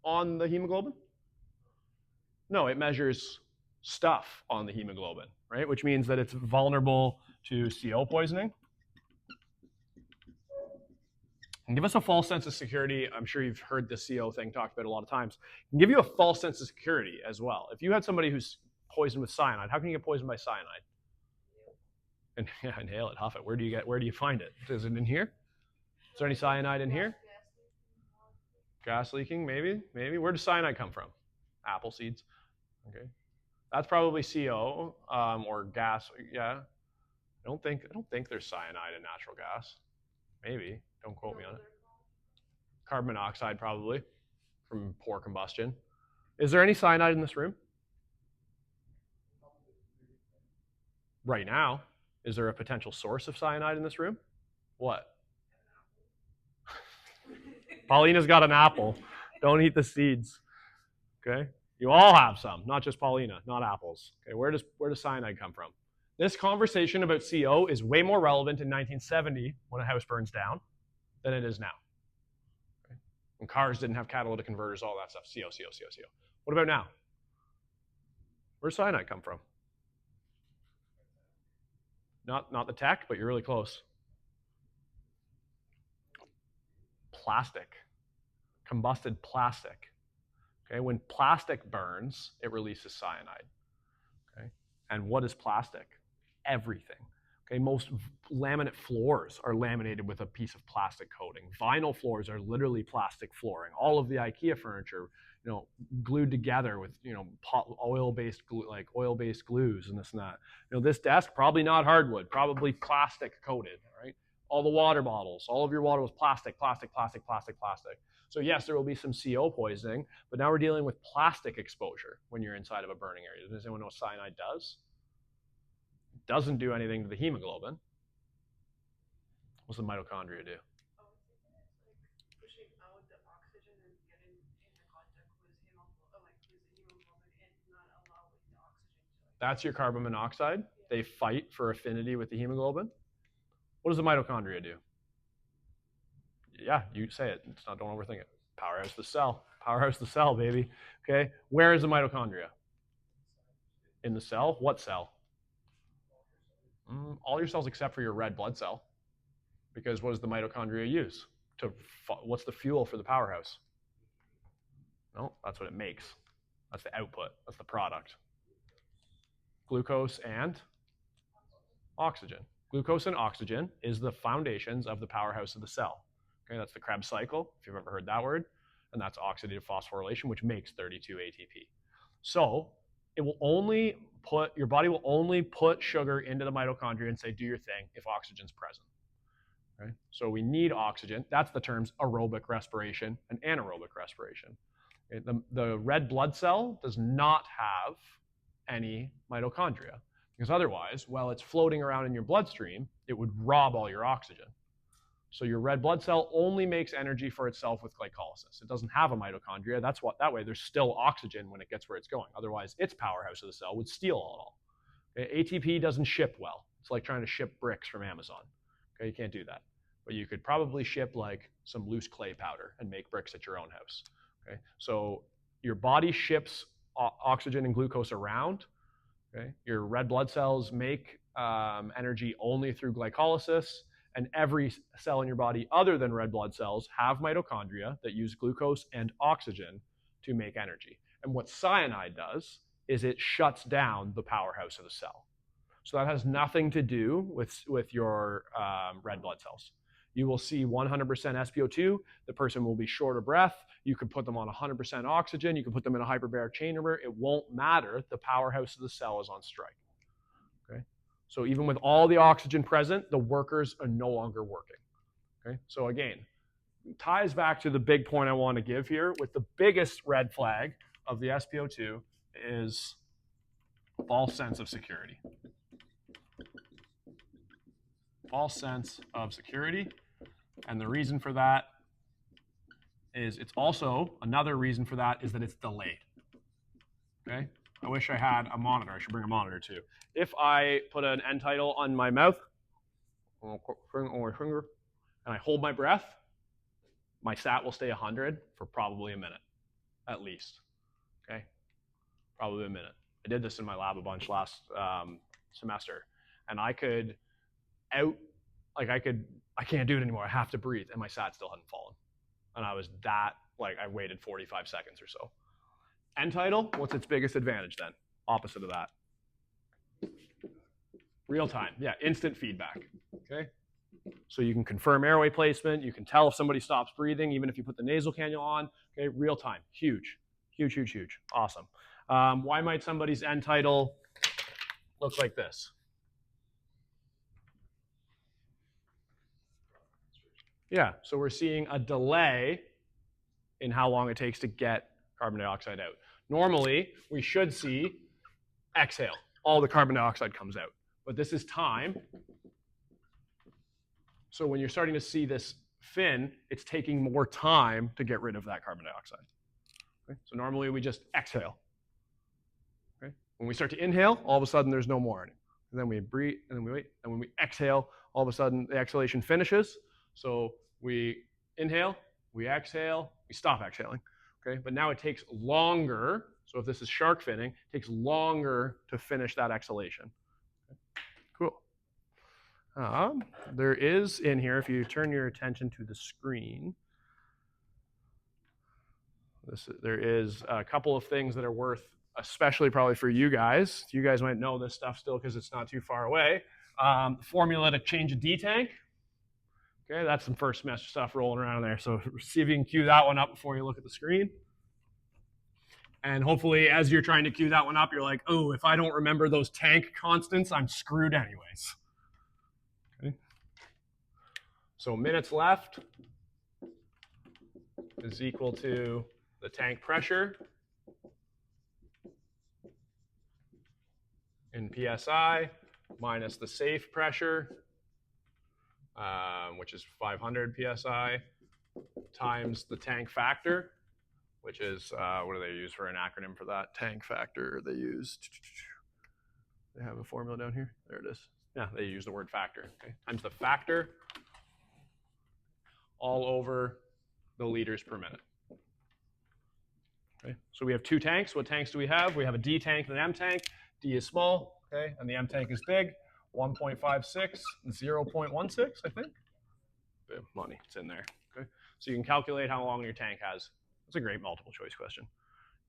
on the hemoglobin? No, it measures stuff on the hemoglobin, right? Which means that it's vulnerable to CO poisoning. And give us a false sense of security. I'm sure you've heard the CO thing talked about a lot of times. It can give you a false sense of security as well. If you had somebody who's poisoned with cyanide, how can you get poisoned by cyanide? And yeah, inhale it, huff it. Where do you find it? Is it in here? Is there any cyanide in here? Gas leaking, maybe. Where does cyanide come from? Apple seeds. Okay, that's probably CO or gas. Yeah, I don't think there's cyanide in natural gas. Maybe. Don't quote me on it. Carbon monoxide probably from poor combustion. Is there any cyanide in this room? Right now, is there a potential source of cyanide in this room? What? Paulina's got an apple. Don't eat the seeds. Okay? You all have some, not just Paulina, not apples. Okay, where does cyanide come from? This conversation about CO is way more relevant in 1970 when a house burns down than it is now. Okay? When cars didn't have catalytic converters, all that stuff. CO. What about now? Where's cyanide come from? Not the tech, but you're really close. Plastic. Combusted plastic. Okay, when plastic burns, it releases cyanide. Okay, and what is plastic? Everything. Okay, most laminate floors are laminated with a piece of plastic coating. Vinyl floors are literally plastic flooring. All of the IKEA furniture, glued together with oil-based glues and this and that. This desk probably not hardwood, probably plastic coated. Right? All the water bottles, all of your water was plastic. So yes, there will be some CO poisoning, but now we're dealing with plastic exposure when you're inside of a burning area. Does anyone know what cyanide does? It doesn't do anything to the hemoglobin. What's the mitochondria do? Pushing out the oxygen and getting into contact with hemoglobin and not allowing the oxygen. That's your carbon monoxide. They fight for affinity with the hemoglobin. What does the mitochondria do? Yeah, you say it. Don't overthink it. Powerhouse the cell. Powerhouse the cell, baby. Okay. Where is the mitochondria? In the cell? What cell? All your cells except for your red blood cell. Because what does the mitochondria use? What's the fuel for the powerhouse? No, that's what it makes. That's the output. That's the product. Glucose and oxygen. Glucose and oxygen is the foundations of the powerhouse of the cell. Okay, that's the Krebs cycle, if you've ever heard that word. And that's oxidative phosphorylation, which makes 32 ATP. So it will only put, your body will only put sugar into the mitochondria and say, do your thing if oxygen's present. Okay? So we need oxygen. That's the terms aerobic respiration and anaerobic respiration. Okay? The red blood cell does not have any mitochondria, because otherwise, while it's floating around in your bloodstream, it would rob all your oxygen. So your red blood cell only makes energy for itself with glycolysis. It doesn't have a mitochondria. That way there's still oxygen when it gets where it's going. Otherwise, its powerhouse of the cell would steal it all. Okay? ATP doesn't ship well. It's like trying to ship bricks from Amazon. Okay? You can't do that. But you could probably ship like some loose clay powder and make bricks at your own house. Okay? So your body ships oxygen and glucose around. Okay? Your red blood cells make energy only through glycolysis. And every cell in your body other than red blood cells have mitochondria that use glucose and oxygen to make energy. And what cyanide does is it shuts down the powerhouse of the cell. So that has nothing to do with your red blood cells. You will see 100% SpO2. The person will be short of breath. You could put them on 100% oxygen. You can put them in a hyperbaric chamber. It won't matter. The powerhouse of the cell is on strike. Okay? So even with all the oxygen present, the workers are no longer working. Okay? So again, it ties back to the big point I want to give here with the biggest red flag of the SpO2 is false sense of security. False sense of security. And the reason for that is it's also, another reason for that is that it's delayed. Okay? I wish I had a monitor. I should bring a monitor too. If I put an end tidal on my mouth, on my finger, and I hold my breath, my sat will stay 100 for probably a minute, at least. Okay? Probably a minute. I did this in my lab a bunch last semester, and I can't do it anymore. I have to breathe, and my sat still hadn't fallen. And I waited 45 seconds or so. End tidal, what's its biggest advantage then? Opposite of that. Real time, yeah, instant feedback, okay? So you can confirm airway placement, you can tell if somebody stops breathing, even if you put the nasal cannula on, okay? Real time, huge, huge, huge, huge, awesome. Why might somebody's end tidal look like this? Yeah, so we're seeing a delay in how long it takes to get carbon dioxide out. Normally, we should see exhale. All the carbon dioxide comes out. But this is time. So when you're starting to see this fin, it's taking more time to get rid of that carbon dioxide. Okay? So normally we just exhale. Okay? When we start to inhale, all of a sudden there's no more. And then we breathe, and then we wait. And when we exhale, all of a sudden the exhalation finishes. So we inhale, we exhale, we stop exhaling. Okay? But now it takes longer. So if this is shark finning, it takes longer to finish that exhalation. Okay? Cool. There is in here, if you turn your attention to the screen, there is a couple of things that are worth, especially probably for you guys. You guys might know this stuff still because it's not too far away. Formula to change a D-tank. Okay, that's some first semester stuff rolling around there. So see if you can cue that one up before you look at the screen. And hopefully as you're trying to cue that one up, you're like, oh, if I don't remember those tank constants, I'm screwed anyways. Okay. So minutes left is equal to the tank pressure in PSI minus the safe pressure, which is 500 PSI, times the tank factor, which is, what do they use for an acronym for that? Tank factor, they have a formula down here. There it is. Yeah, they use the word factor. Okay. Times the factor all over the liters per minute. Okay. So we have two tanks. What tanks do we have? We have a D tank and an M tank. D is small, okay, and the M tank is big. 1.56 and 0.16, I think. Money, it's in there. Okay. So you can calculate how long your tank has. That's a great multiple choice question.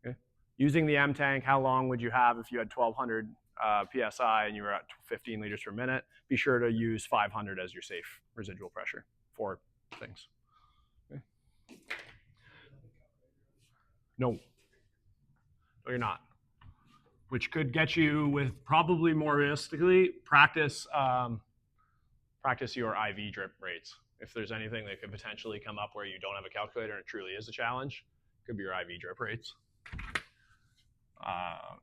Okay. Using the M tank, how long would you have if you had 1200 PSI and you were at 15 liters per minute? Be sure to use 500 as your safe residual pressure for things. Okay. No. No, you're not. Which could get you with probably more realistically, practice your IV drip rates. If there's anything that could potentially come up where you don't have a calculator and it truly is a challenge, it could be your IV drip rates.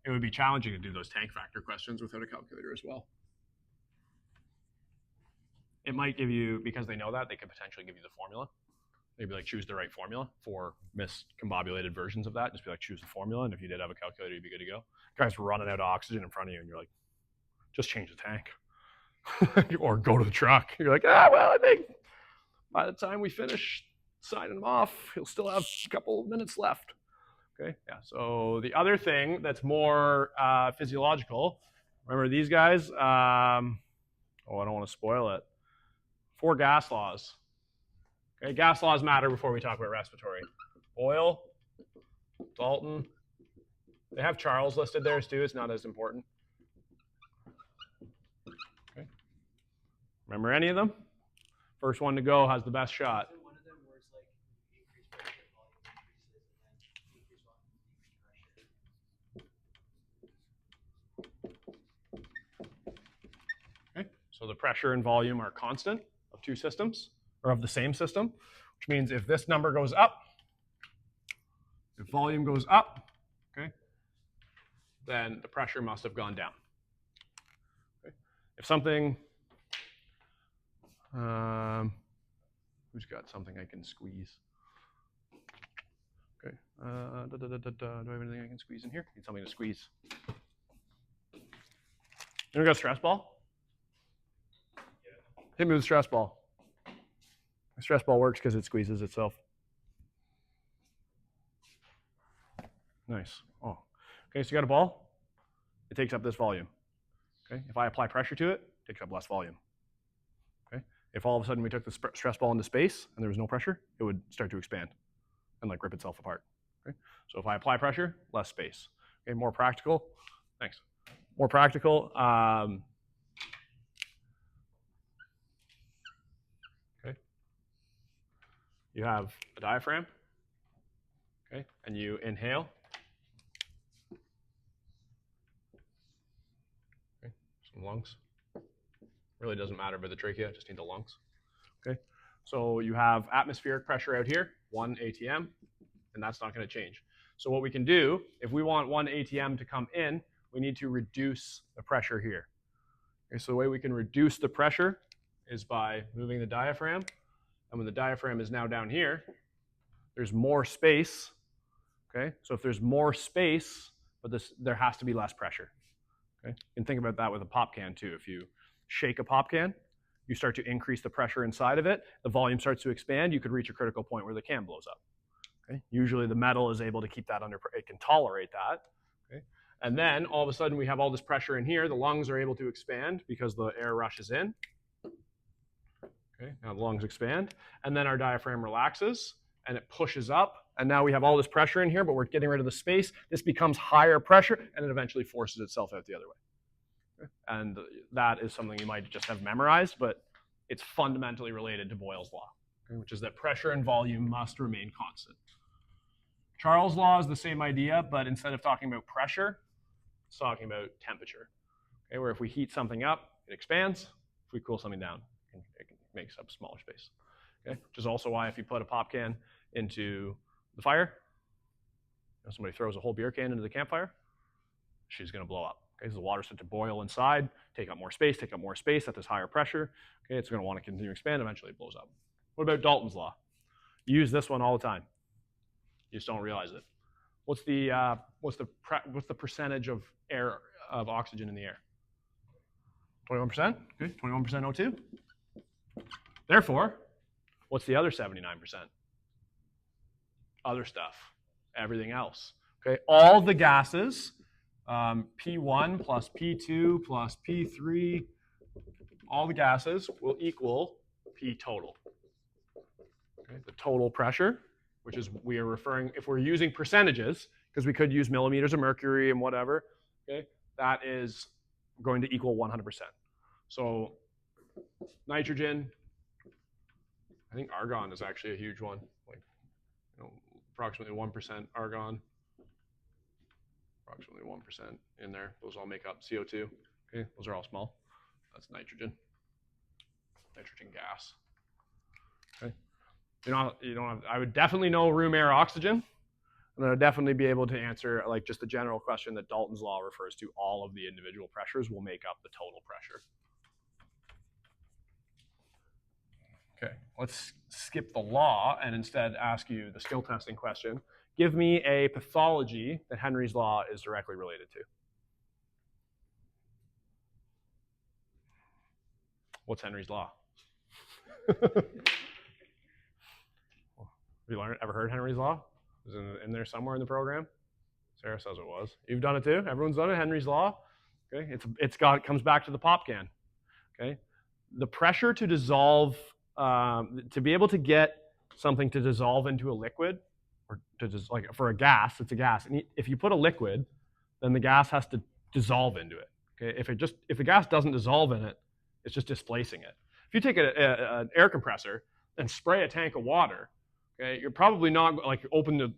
It would be challenging to do those tank factor questions without a calculator as well. It might give you, because they know that, they could potentially give you the formula. Maybe like choose the right formula for miscombobulated versions of that. Just be like, choose the formula, and if you did have a calculator, you'd be good to go. Guys were running out of oxygen in front of you, and you're like, just change the tank. Or go to the truck. You're like, well, I think by the time we finish signing him off, he'll still have a couple of minutes left. Okay, yeah, so the other thing that's more physiological, remember these guys? I don't want to spoil it. 4 gas laws. Okay, gas laws matter before we talk about respiratory. Boyle, Dalton. They have Charles listed there too. It's not as important. Okay. Remember any of them? First one to go has the best shot. So one of them was like increased pressure, volume increases, and then decreased volume, decreased pressure. Okay. So the pressure and volume are constant of 2 systems, or of the same system, which means if this number goes up, if volume goes up, okay, then the pressure must have gone down. Okay. If something, who's got something I can squeeze? Okay, do I have anything I can squeeze in here? Need something to squeeze. Anyone got a stress ball? Hit me with a stress ball. The stress ball works because it squeezes itself. Nice. Oh, okay. So you got a ball. It takes up this volume. Okay. If I apply pressure to it, it takes up less volume. Okay. If all of a sudden we took the stress ball into space and there was no pressure, it would start to expand and like rip itself apart. Okay. So if I apply pressure, less space. Okay. More practical. Thanks. More practical. Okay. You have a diaphragm. Okay. And you inhale. Okay. Some lungs. Really doesn't matter about the trachea, just need the lungs. Okay. So you have atmospheric pressure out here, 1 ATM, and that's not going to change. So what we can do, if we want 1 ATM to come in, we need to reduce the pressure here. Okay, so the way we can reduce the pressure is by moving the diaphragm. And when the diaphragm is now down here, there's more space. Okay, so if there's more space, but there has to be less pressure. Okay, you can think about that with a pop can too. If you shake a pop can, you start to increase the pressure inside of it. The volume starts to expand. You could reach a critical point where the can blows up. Okay, usually the metal is able to keep that under. It can tolerate that. Okay, and then all of a sudden we have all this pressure in here. The lungs are able to expand because the air rushes in. Okay, now the lungs expand, and then our diaphragm relaxes and it pushes up. And now we have all this pressure in here, but we're getting rid of the space. This becomes higher pressure, and it eventually forces itself out the other way. Okay? And that is something you might just have memorized, but it's fundamentally related to Boyle's law, okay, which is that pressure and volume must remain constant. Charles' law is the same idea, but instead of talking about pressure, it's talking about temperature. Okay, where if we heat something up, it expands. If we cool something down, it makes up smaller space. Okay, which is also why if you put a pop can into the fire, somebody throws a whole beer can into the campfire, she's going to blow up. Okay, so the water starts to boil inside, take up more space at this higher pressure. Okay, it's going to want to continue to expand. Eventually, it blows up. What about Dalton's law? You use this one all the time. You just don't realize it. What's the percentage of oxygen in the air? 21%. Okay, 21% O2. Therefore, what's the other 79%? Other stuff, everything else. Okay, all the gases, P1 plus P2 plus P3, all the gases will equal P total. Okay, the total pressure which is we are referring, if we're using percentages, because we could use millimeters of mercury and whatever, okay, that is going to equal 100%. So nitrogen, I think argon is actually a huge one, like approximately 1% argon, approximately 1% in there. Those all make up CO2. Okay, those are all small. That's nitrogen gas. Okay, you don't have. I would definitely know room air oxygen, and I would definitely be able to answer like just the general question that Dalton's law refers to. All of the individual pressures will make up the total pressure. Okay, let's skip the law and instead ask you the skill testing question. Give me a pathology that Henry's law is directly related to. What's Henry's law? Have you ever heard Henry's law? Is it in there somewhere in the program? Sarah says it was. You've done it too? Everyone's done it, Henry's law? Okay, it comes back to the pop can. Okay, the pressure to dissolve, to be able to get something to dissolve into a liquid, or to just like for a gas, it's a gas. And if you put a liquid, then the gas has to dissolve into it. Okay, if the gas doesn't dissolve in it, it's just displacing it. If you take an air compressor and spray a tank of water, okay, you're probably not like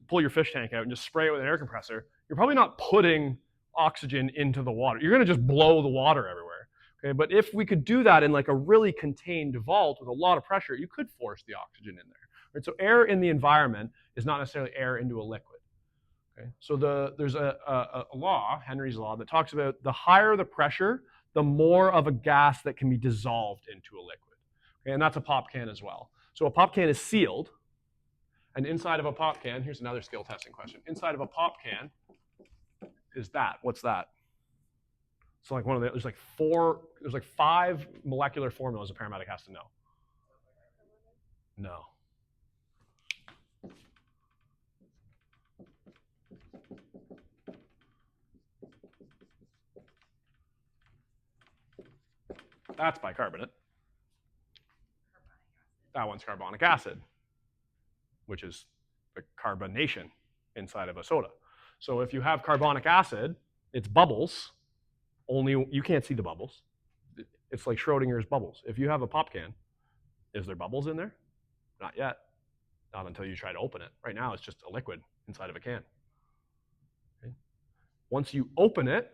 pull your fish tank out and just spray it with an air compressor. You're probably not putting oxygen into the water. You're going to just blow the water everywhere. Okay, but if we could do that in like a really contained vault with a lot of pressure, you could force the oxygen in there. Right? So air in the environment is not necessarily air into a liquid. Okay, so there's a law, Henry's law, that talks about the higher the pressure, the more of a gas that can be dissolved into a liquid. Okay, and that's a pop can as well. So a pop can is sealed, and inside of a pop can, here's another skill testing question. Inside of a pop can is that. What's that? So like there's like 5 molecular formulas a paramedic has to know. No. That's bicarbonate. That one's carbonic acid, which is the carbonation inside of a soda. So if you have carbonic acid, it's bubbles. Only you can't see the bubbles. It's like Schrodinger's bubbles. If you have a pop can, is there bubbles in there? Not yet. Not until you try to open it. Right now, it's just a liquid inside of a can. Okay. Once you open it,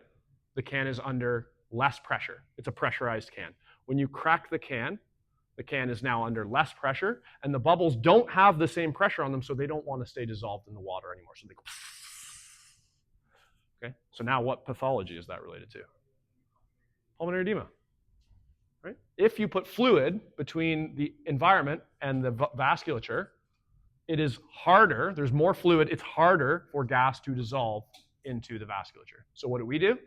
the can is under less pressure. It's a pressurized can. When you crack the can is now under less pressure, and the bubbles don't have the same pressure on them, so they don't want to stay dissolved in the water anymore. So they go. Okay. So now, what pathology is that related to? Pulmonary edema. Right? If you put fluid between the environment and the vasculature, it is harder. There's more fluid. It's harder for gas to dissolve into the vasculature. So what do?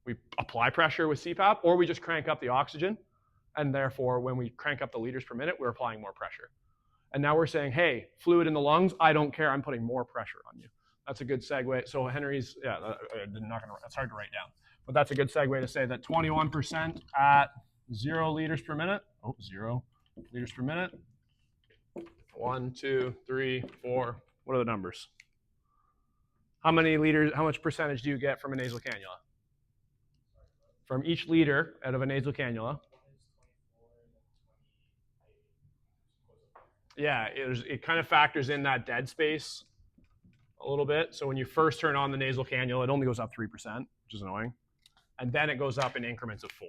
We apply pressure with CPAP, or we just crank up the oxygen, and therefore, when we crank up the liters per minute, we're applying more pressure. And now we're saying, hey, fluid in the lungs, I don't care. I'm putting more pressure on you. That's a good segue. So Henry's, it's hard to write down. But that's a good segue to say that 21% at 0 liters per minute. 0 liters per minute. 1, 2, 3, 4. What are the numbers? How much percentage do you get from a nasal cannula? From each liter out of a nasal cannula. Yeah, it kind of factors in that dead space a little bit. So when you first turn on the nasal cannula, it only goes up 3%, which is annoying. And then it goes up in increments of 4.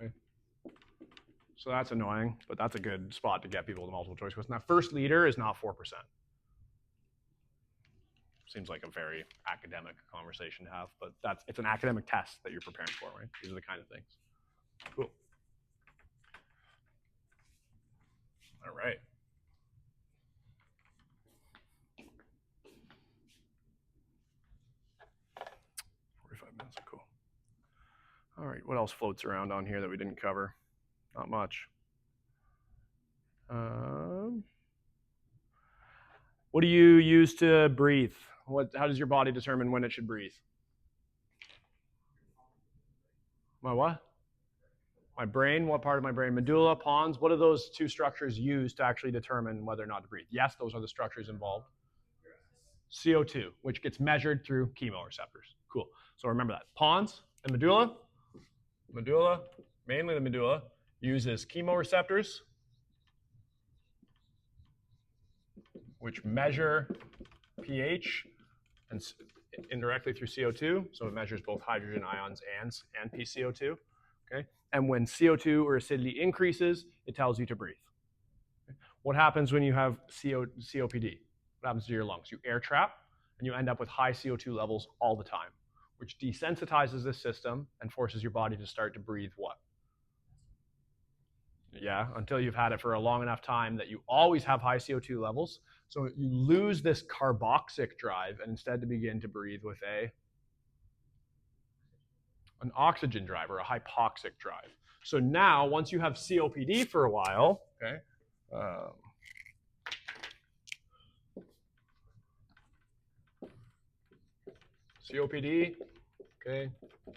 Okay. So that's annoying, but that's a good spot to get people to multiple choice question. That first liter is not 4%. Seems like a very academic conversation to have, but it's an academic test that you're preparing for, right? These are the kind of things. Cool. All right. Cool. All right, what else floats around on here that we didn't cover? Not much. What do you use to breathe? How does your body determine when it should breathe? My what? My brain, what part of my brain? Medulla, pons, what do those two structures use to actually determine whether or not to breathe? Yes, those are the structures involved. CO2, which gets measured through chemoreceptors. Cool. So remember that. Pons and medulla, mainly the medulla, uses chemoreceptors, which measure pH and indirectly through CO2. So it measures both hydrogen ions and PCO2. Okay? And when CO2 or acidity increases, it tells you to breathe. Okay? What happens when you have COPD? What happens to your lungs? You air trap, and you end up with high CO2 levels all the time, which desensitizes this system and forces your body to start to breathe what? Yeah, until you've had it for a long enough time that you always have high CO2 levels. So you lose this carboxylic drive and instead to begin to breathe with an oxygen drive or a hypoxic drive. So now, once you have COPD for a while, okay, COPD, okay,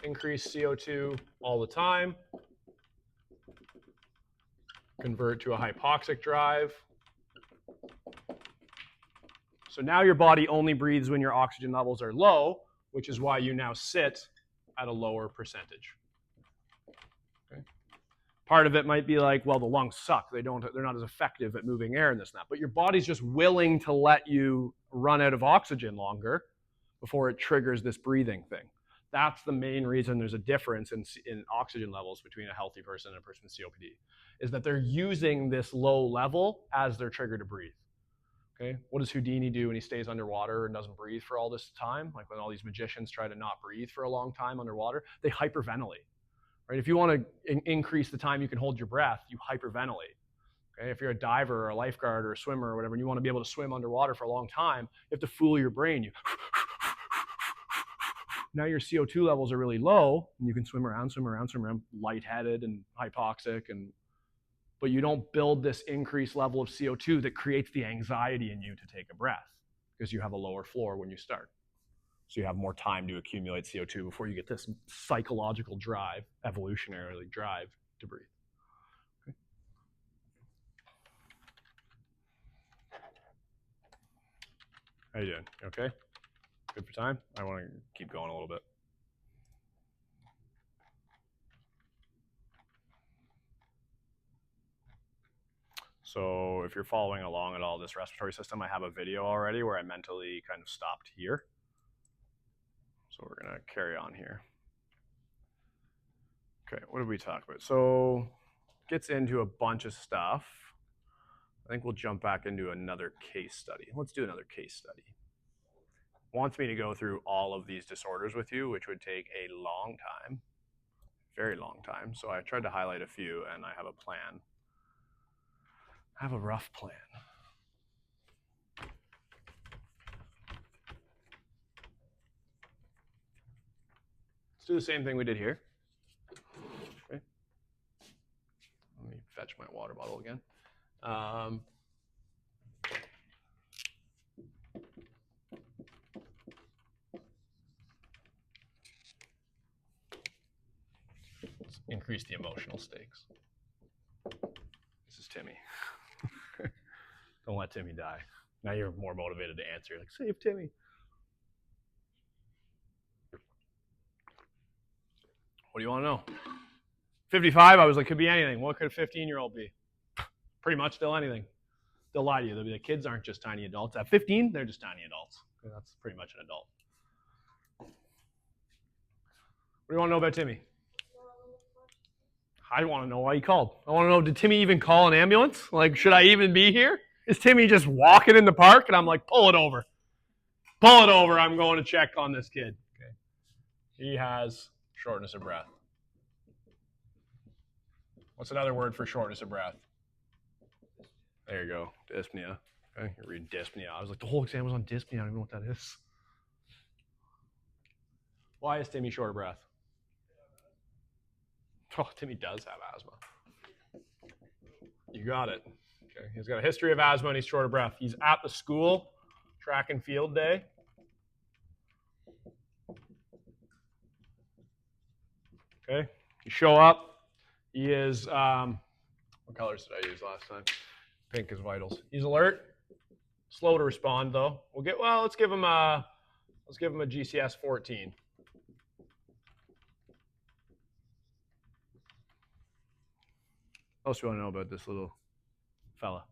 increase CO2 all the time, convert to a hypoxic drive. So now your body only breathes when your oxygen levels are low, which is why you now sit at a lower percentage. Okay. Part of it might be like, well, the lungs suck. They're not as effective at moving air and this and that. But your body's just willing to let you run out of oxygen longer before it triggers this breathing thing. That's the main reason there's a difference in oxygen levels between a healthy person and a person with COPD, is that they're using this low level as their trigger to breathe. Okay, what does Houdini do when he stays underwater and doesn't breathe for all this time? Like when all these magicians try to not breathe for a long time underwater, they hyperventilate. Right? If you want to increase the time you can hold your breath, you hyperventilate. Okay? If you're a diver or a lifeguard or a swimmer or whatever, and you want to be able to swim underwater for a long time, you have to fool your brain. You now your CO2 levels are really low, and you can swim around, lightheaded and hypoxic, but you don't build this increased level of CO2 that creates the anxiety in you to take a breath because you have a lower floor when you start. So you have more time to accumulate CO2 before you get this psychological drive, evolutionarily drive to breathe. Okay. How you doing? You okay? Good for time? I want to keep going a little bit. So if you're following along at all this respiratory system, I have a video already where I mentally kind of stopped here. So we're going to carry on here. Okay, what did we talk about? So gets into a bunch of stuff. I think we'll jump back into another case study. Let's do another case study. Wants me to go through all of these disorders with you, which would take a long time, very long time. So I tried to highlight a few, and I have a plan. I have a rough plan. Let's do the same thing we did here. Okay. Let me fetch my water bottle again. Let's increase the emotional stakes. This is Timmy. Don't let Timmy die. Now you're more motivated to answer. Like, save Timmy. What do you want to know? 55, I was like, could be anything. What could a 15-year-old be? Pretty much still anything. They'll lie to you. They'll be like, kids aren't just tiny adults. At 15, they're just tiny adults. Okay, that's pretty much an adult. What do you want to know about Timmy? I want to know why he called. I want to know, did Timmy even call an ambulance? Like, should I even be here? Is Timmy just walking in the park? And I'm like, pull it over. Pull it over. I'm going to check on this kid. Okay. He has shortness of breath. What's another word for shortness of breath? There you go. Dyspnea. Okay. You read dyspnea. I was like, the whole exam was on dyspnea. I don't even know what that is. Why is Timmy short of breath? Oh, Timmy does have asthma. You got it. Okay. He's got a history of asthma and he's short of breath. He's at the school, track and field day. Okay. You show up, He is, what colors did I use last time? Pink is vitals. He's alert, slow to respond though. Let's give him a GCS 14. What else do you want to know about this little fella?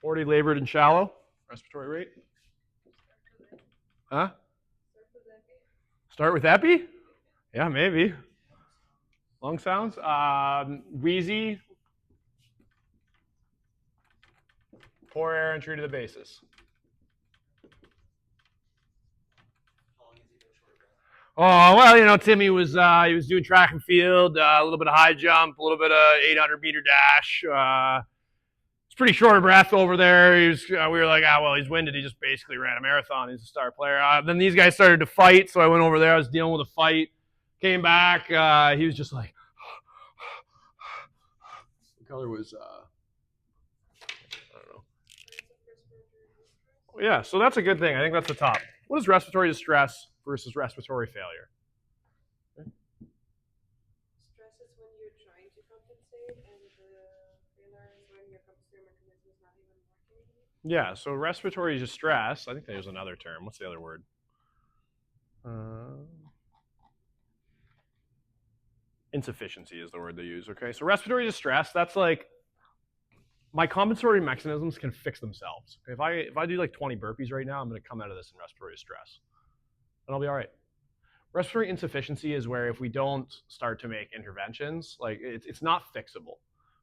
40 labored and shallow. Respiratory rate. Huh? Start with epi? Yeah, maybe. Lung sounds. Wheezy. Poor air entry to the basis. Oh, well, you know, Timmy was he was doing track and field, a little bit of high jump, a little bit of 800-meter dash. It's pretty short of breath over there. We were like, well, he's winded. He just basically ran a marathon. He's a star player. Then these guys started to fight, so I went over there. I was dealing with a fight. Came back. He was just like, what color was, I don't know. Yeah, so that's a good thing. I think that's the top. What is respiratory distress versus respiratory failure? Stress is when you're trying to compensate, and the failure is when your compensatory mechanism is not even working. Yeah, so respiratory distress, I think there's another term. What's the other word? Insufficiency is the word they use, okay? So respiratory distress, that's like, my compensatory mechanisms can fix themselves. Okay? If I do like 20 burpees right now, I'm going to come out of this in respiratory distress, and I'll be all right. Respiratory insufficiency is where if we don't start to make interventions, like it's not fixable.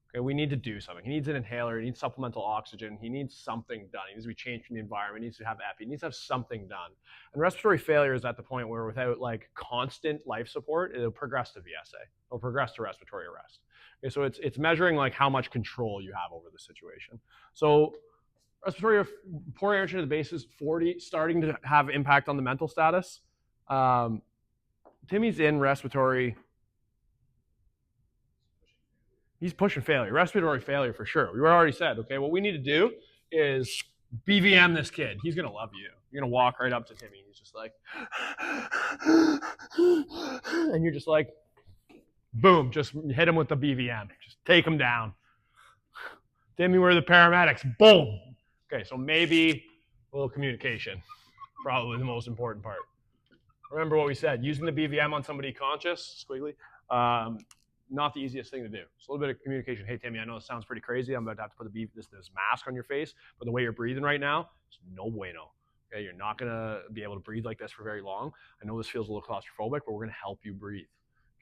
Okay, we need to do something. He needs an inhaler. He needs supplemental oxygen. He needs something done. He needs to be changed from the environment. He needs to have epi. He needs to have something done. And respiratory failure is at the point where without like constant life support, it'll progress to VSA. It'll progress to respiratory arrest. Okay, so it's measuring like how much control you have over the situation. So respiratory poor air entry to the basis, 40, starting to have impact on the mental status. Timmy's in respiratory. He's pushing failure, respiratory failure for sure. We already said, okay, what we need to do is BVM this kid. He's going to love you. You're going to walk right up to Timmy. He's just like, and you're just like, boom, just hit him with the BVM. Just take him down. Timmy, we're the paramedics. Boom. Okay, so maybe a little communication. Probably the most important part. Remember what we said, using the BVM on somebody conscious, squiggly, not the easiest thing to do. It's a little bit of communication. Hey, Timmy, I know this sounds pretty crazy. I'm about to have to put this mask on your face, but the way you're breathing right now, it's no bueno. Okay, you're not going to be able to breathe like this for very long. I know this feels a little claustrophobic, but we're going to help you breathe.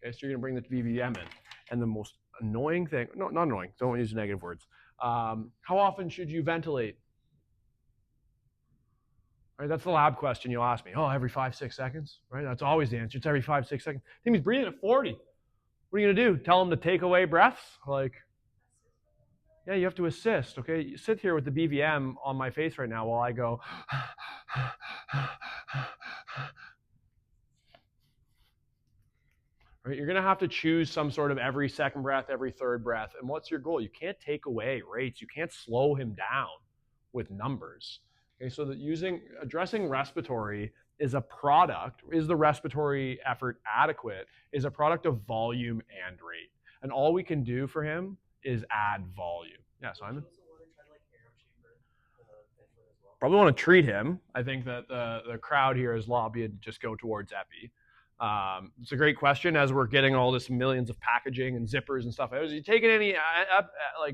Okay, so you're going to bring the BVM in. And the most annoying thing, no, not annoying, don't use negative words. How often should you ventilate? Right, that's the lab question you'll ask me. Oh, every 5-6 seconds, right? That's always the answer. It's every 5-6 seconds. Timmy's breathing at 40. What are you going to do? Tell him to take away breaths? Like, yeah, you have to assist, okay? You sit here with the BVM on my face right now while I go, right? You're going to have to choose some sort of every second breath, every third breath. And what's your goal? You can't take away rates. You can't slow him down with numbers. Okay, so that addressing respiratory is a product. Is the respiratory effort adequate? Is a product of volume and rate. And all we can do for him is add volume. Yeah, Simon? Probably want to treat him. I think that the crowd here is lobbied to just go towards epi. It's a great question as we're getting all this millions of packaging and zippers and stuff. Is he taking any,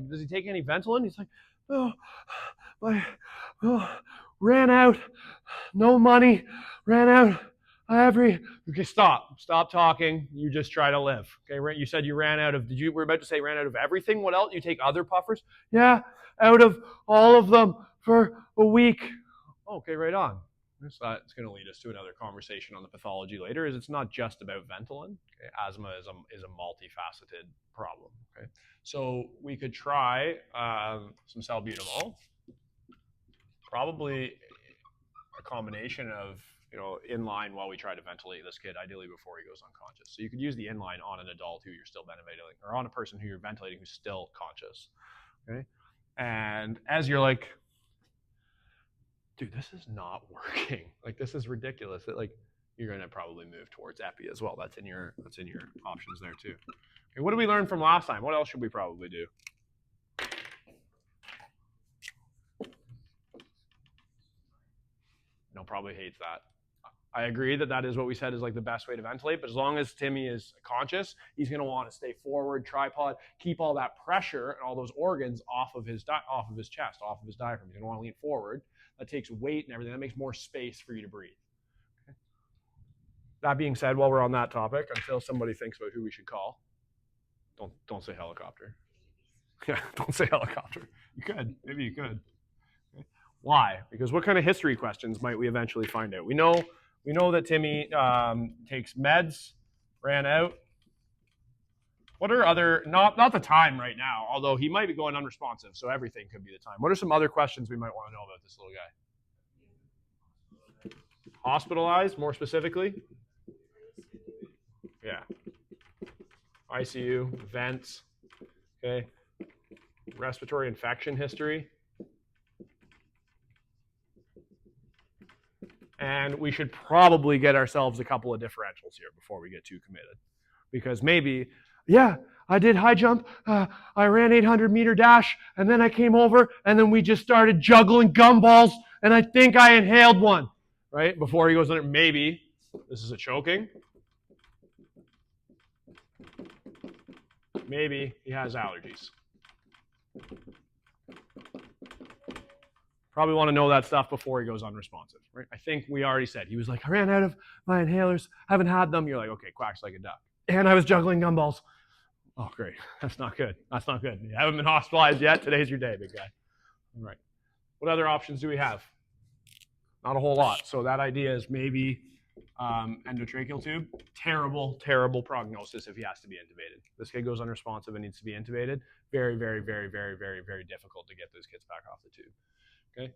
does he take any Ventolin? He's like, ran out, no money, ran out. Okay, stop talking. You just try to live. Okay, you said you ran out of, we're about to say ran out of everything. What else? You take other puffers? Yeah, out of all of them for a week. Okay, right on. It's going to lead us to another conversation on the pathology later. It's not just about Ventolin. Okay? Asthma is a multifaceted problem. Okay, so we could try some salbutamol. Probably a combination of inline while we try to ventilate this kid, ideally before he goes unconscious. So you could use the inline on an adult who you're still ventilating, or on a person who you're ventilating who's still conscious. Okay, and as you're like, dude, this is not working. Like, this is ridiculous. That, like, you're gonna probably move towards epi as well. That's in your options there too. Okay, what did we learn from last time? What else should we probably do? No, probably hates that. I agree that that is what we said is like the best way to ventilate, but as long as Timmy is conscious, he's going to want to stay forward, tripod, keep all that pressure and all those organs off of his chest, off of his diaphragm. He's going to want to lean forward. That takes weight and everything. That makes more space for you to breathe. Okay. That being said, while we're on that topic, until somebody thinks about who we should call, don't say helicopter. Yeah, don't say helicopter. You could. Maybe you could. Okay. Why? Because what kind of history questions might we eventually find out? We know that Timmy takes meds, ran out. What are other, not the time right now, although he might be going unresponsive, so everything could be the time. What are some other questions we might want to know about this little guy? Hospitalized, more specifically? Yeah. ICU, vents, okay. Respiratory infection history. And we should probably get ourselves a couple of differentials here before we get too committed. Because maybe, yeah, I did high jump, I ran 800-meter dash, and then I came over, and then we just started juggling gumballs, and I think I inhaled one, right? Before he goes under, maybe this is a choking. Maybe he has allergies. Probably want to know that stuff before he goes unresponsive, right? I think we already said, he was like, I ran out of my inhalers, haven't had them. You're like, okay, quacks like a duck. And I was juggling gumballs. Oh, great. That's not good. That's not good. You haven't been hospitalized yet. Today's your day, big guy. All right. What other options do we have? Not a whole lot. So that idea is maybe endotracheal tube. Terrible, terrible prognosis if he has to be intubated. This kid goes unresponsive and needs to be intubated. Very, very, very, very, very, very difficult to get those kids back off the tube. Okay.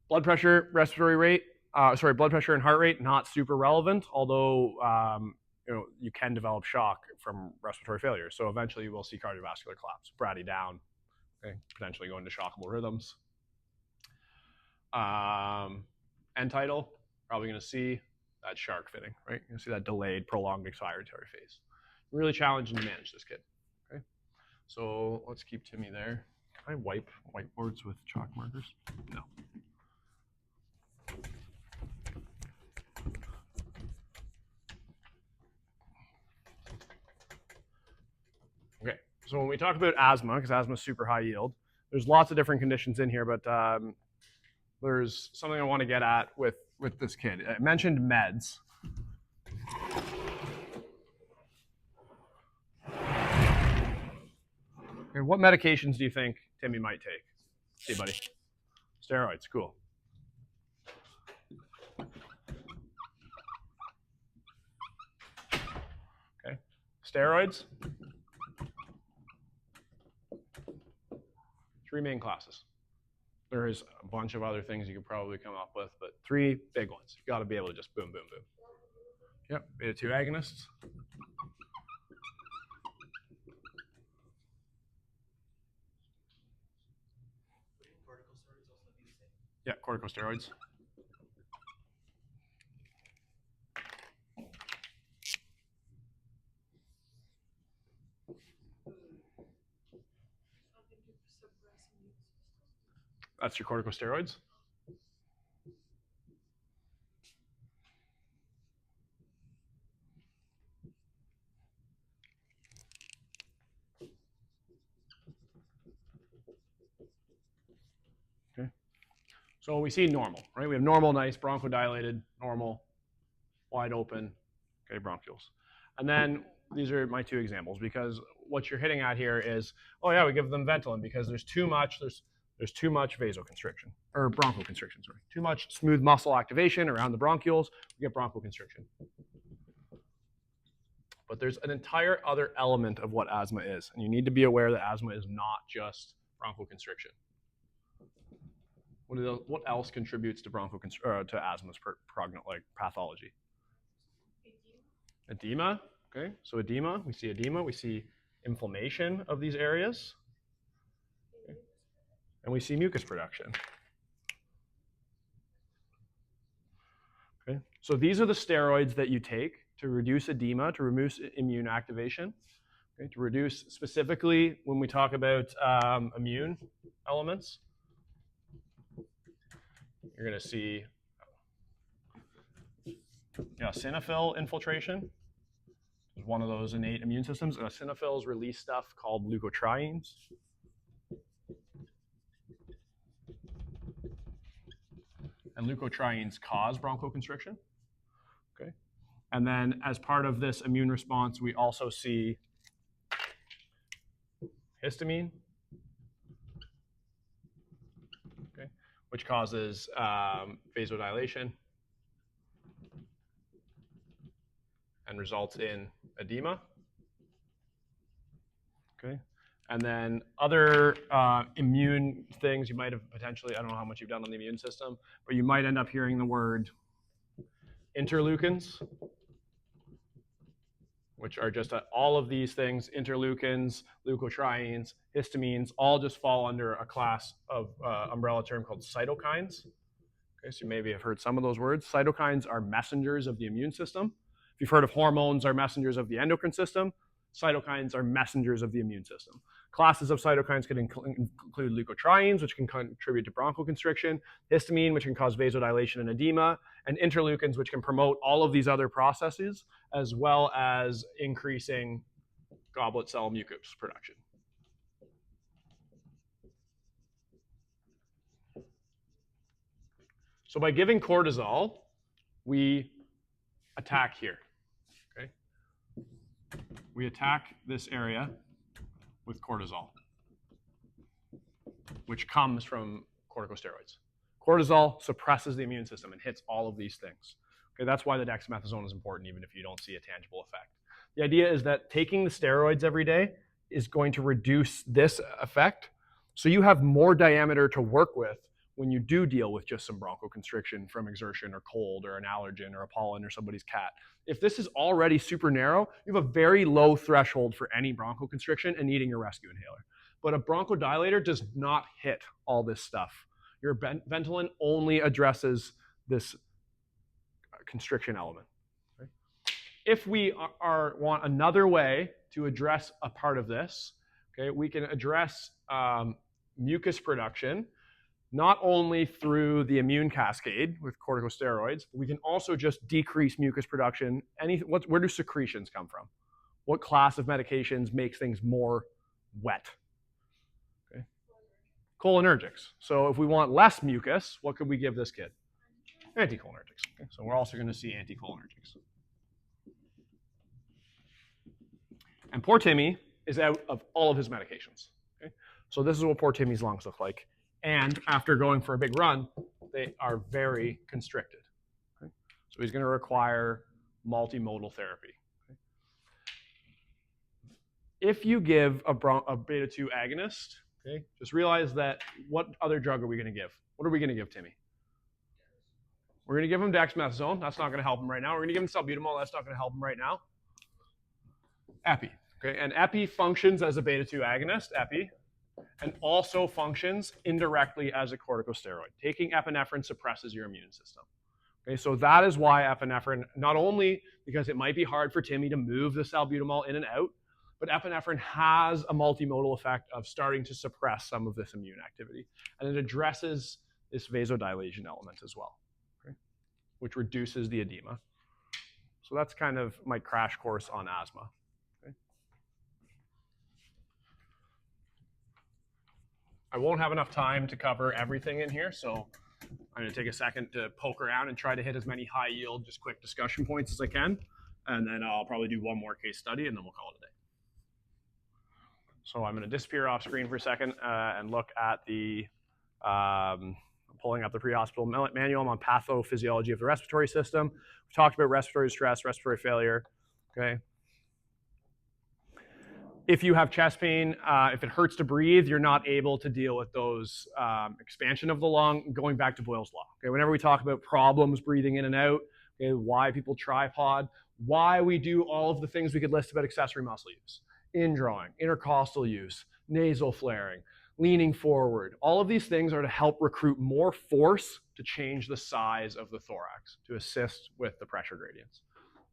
Blood pressure, respiratory rate, blood pressure and heart rate, not super relevant, although you can develop shock from respiratory failure. So eventually you will see cardiovascular collapse, brady down, okay, potentially go into shockable rhythms. End tidal, probably going to see that shark fitting, right? You're going to see that delayed, prolonged expiratory phase. Really challenging to manage this kid. Okay, so let's keep Timmy there. Can I wipe whiteboards with chalk markers? No. Okay, so when we talk about asthma, because asthma is super high yield, there's lots of different conditions in here, but there's something I want to get at with this kid. I mentioned meds. Okay, what medications do you think Timmy might take? See, buddy. Steroids, cool. Okay, steroids. 3 main classes. There is a bunch of other things you could probably come up with, but 3 big ones. You've got to be able to just boom, boom, boom. Yep, beta-2 agonists. Yeah, corticosteroids. That's your corticosteroids. Okay. So we see normal, right? We have normal, nice, bronchodilated, normal, wide open, okay, bronchioles. And then these are my 2 examples, because what you're hitting at here is, oh yeah, we give them Ventolin because there's too much vasoconstriction, or bronchoconstriction, sorry. Too much smooth muscle activation around the bronchioles, we get bronchoconstriction. But there's an entire other element of what asthma is, and you need to be aware that asthma is not just bronchoconstriction. What else contributes to to asthma's pathology? Edema. Okay, so edema. We see inflammation of these areas, okay. And we see mucus production. Okay? So these are the steroids that you take to reduce edema, to reduce immune activation, okay? To reduce specifically when we talk about immune elements. You're going to see eosinophil infiltration is one of those innate immune systems. Eosinophils release stuff called leukotrienes. And leukotrienes cause bronchoconstriction. Okay. And then as part of this immune response, we also see histamine, okay, which causes vasodilation and results in edema. Okay. And then other immune things you might have potentially, I don't know how much you've done on the immune system, but you might end up hearing the word interleukins, which are just all of these things, interleukins, leukotrienes, histamines, all just fall under a class of umbrella term called cytokines. Okay, so you maybe have heard some of those words. Cytokines are messengers of the immune system. If you've heard of hormones are messengers of the endocrine system, cytokines are messengers of the immune system. Classes of cytokines can include leukotrienes, which can contribute to bronchoconstriction, histamine, which can cause vasodilation and edema, and interleukins, which can promote all of these other processes, as well as increasing goblet cell mucus production. So by giving cortisol, we attack here. Okay? We attack this area with cortisol, which comes from corticosteroids. Cortisol suppresses the immune system and hits all of these things. Okay, that's why the dexamethasone is important, even if you don't see a tangible effect. The idea is that taking the steroids every day is going to reduce this effect, so you have more diameter to work with when you do deal with just some bronchoconstriction from exertion or cold or an allergen or a pollen or somebody's cat. If this is already super narrow, you have a very low threshold for any bronchoconstriction and needing a rescue inhaler. But a bronchodilator does not hit all this stuff. Your Ventolin only addresses this constriction element. Okay? If we want another way to address a part of this, okay, we can address mucus production not only through the immune cascade with corticosteroids, but we can also just decrease mucus production. Where do secretions come from? What class of medications makes things more wet? Okay. Cholinergics. So if we want less mucus, what could we give this kid? Anticholinergics. Okay. So we're also going to see anticholinergics. And poor Timmy is out of all of his medications. Okay. So this is what poor Timmy's lungs look like. And after going for a big run, they are very constricted. Okay? So he's going to require multimodal therapy. Okay? If you give a beta-2 agonist, okay, just realize that what other drug are we going to give? What are we going to give Timmy? We're going to give him dexamethasone. That's not going to help him right now. We're going to give him salbutamol. That's not going to help him right now. Epi. Okay? And epi functions as a beta-2 agonist, epi, and also functions indirectly as a corticosteroid. Taking epinephrine suppresses your immune system. Okay, so that is why epinephrine, not only because it might be hard for Timmy to move the salbutamol in and out, but epinephrine has a multimodal effect of starting to suppress some of this immune activity. And it addresses this vasodilation element as well, okay, which reduces the edema. So that's kind of my crash course on asthma. I won't have enough time to cover everything in here, so I'm going to take a second to poke around and try to hit as many high-yield, just quick discussion points as I can, and then I'll probably do one more case study, and then we'll call it a day. So I'm going to disappear off screen for a second and look at the, I'm pulling up the pre-hospital manual. I'm on pathophysiology of the respiratory system. We talked about respiratory distress, respiratory failure, okay? If you have chest pain, if it hurts to breathe, you're not able to deal with those expansion of the lung, going back to Boyle's law. Okay, whenever we talk about problems breathing in and out, okay, why people tripod, why we do all of the things we could list about accessory muscle use, indrawing, intercostal use, nasal flaring, leaning forward. All of these things are to help recruit more force to change the size of the thorax, to assist with the pressure gradients.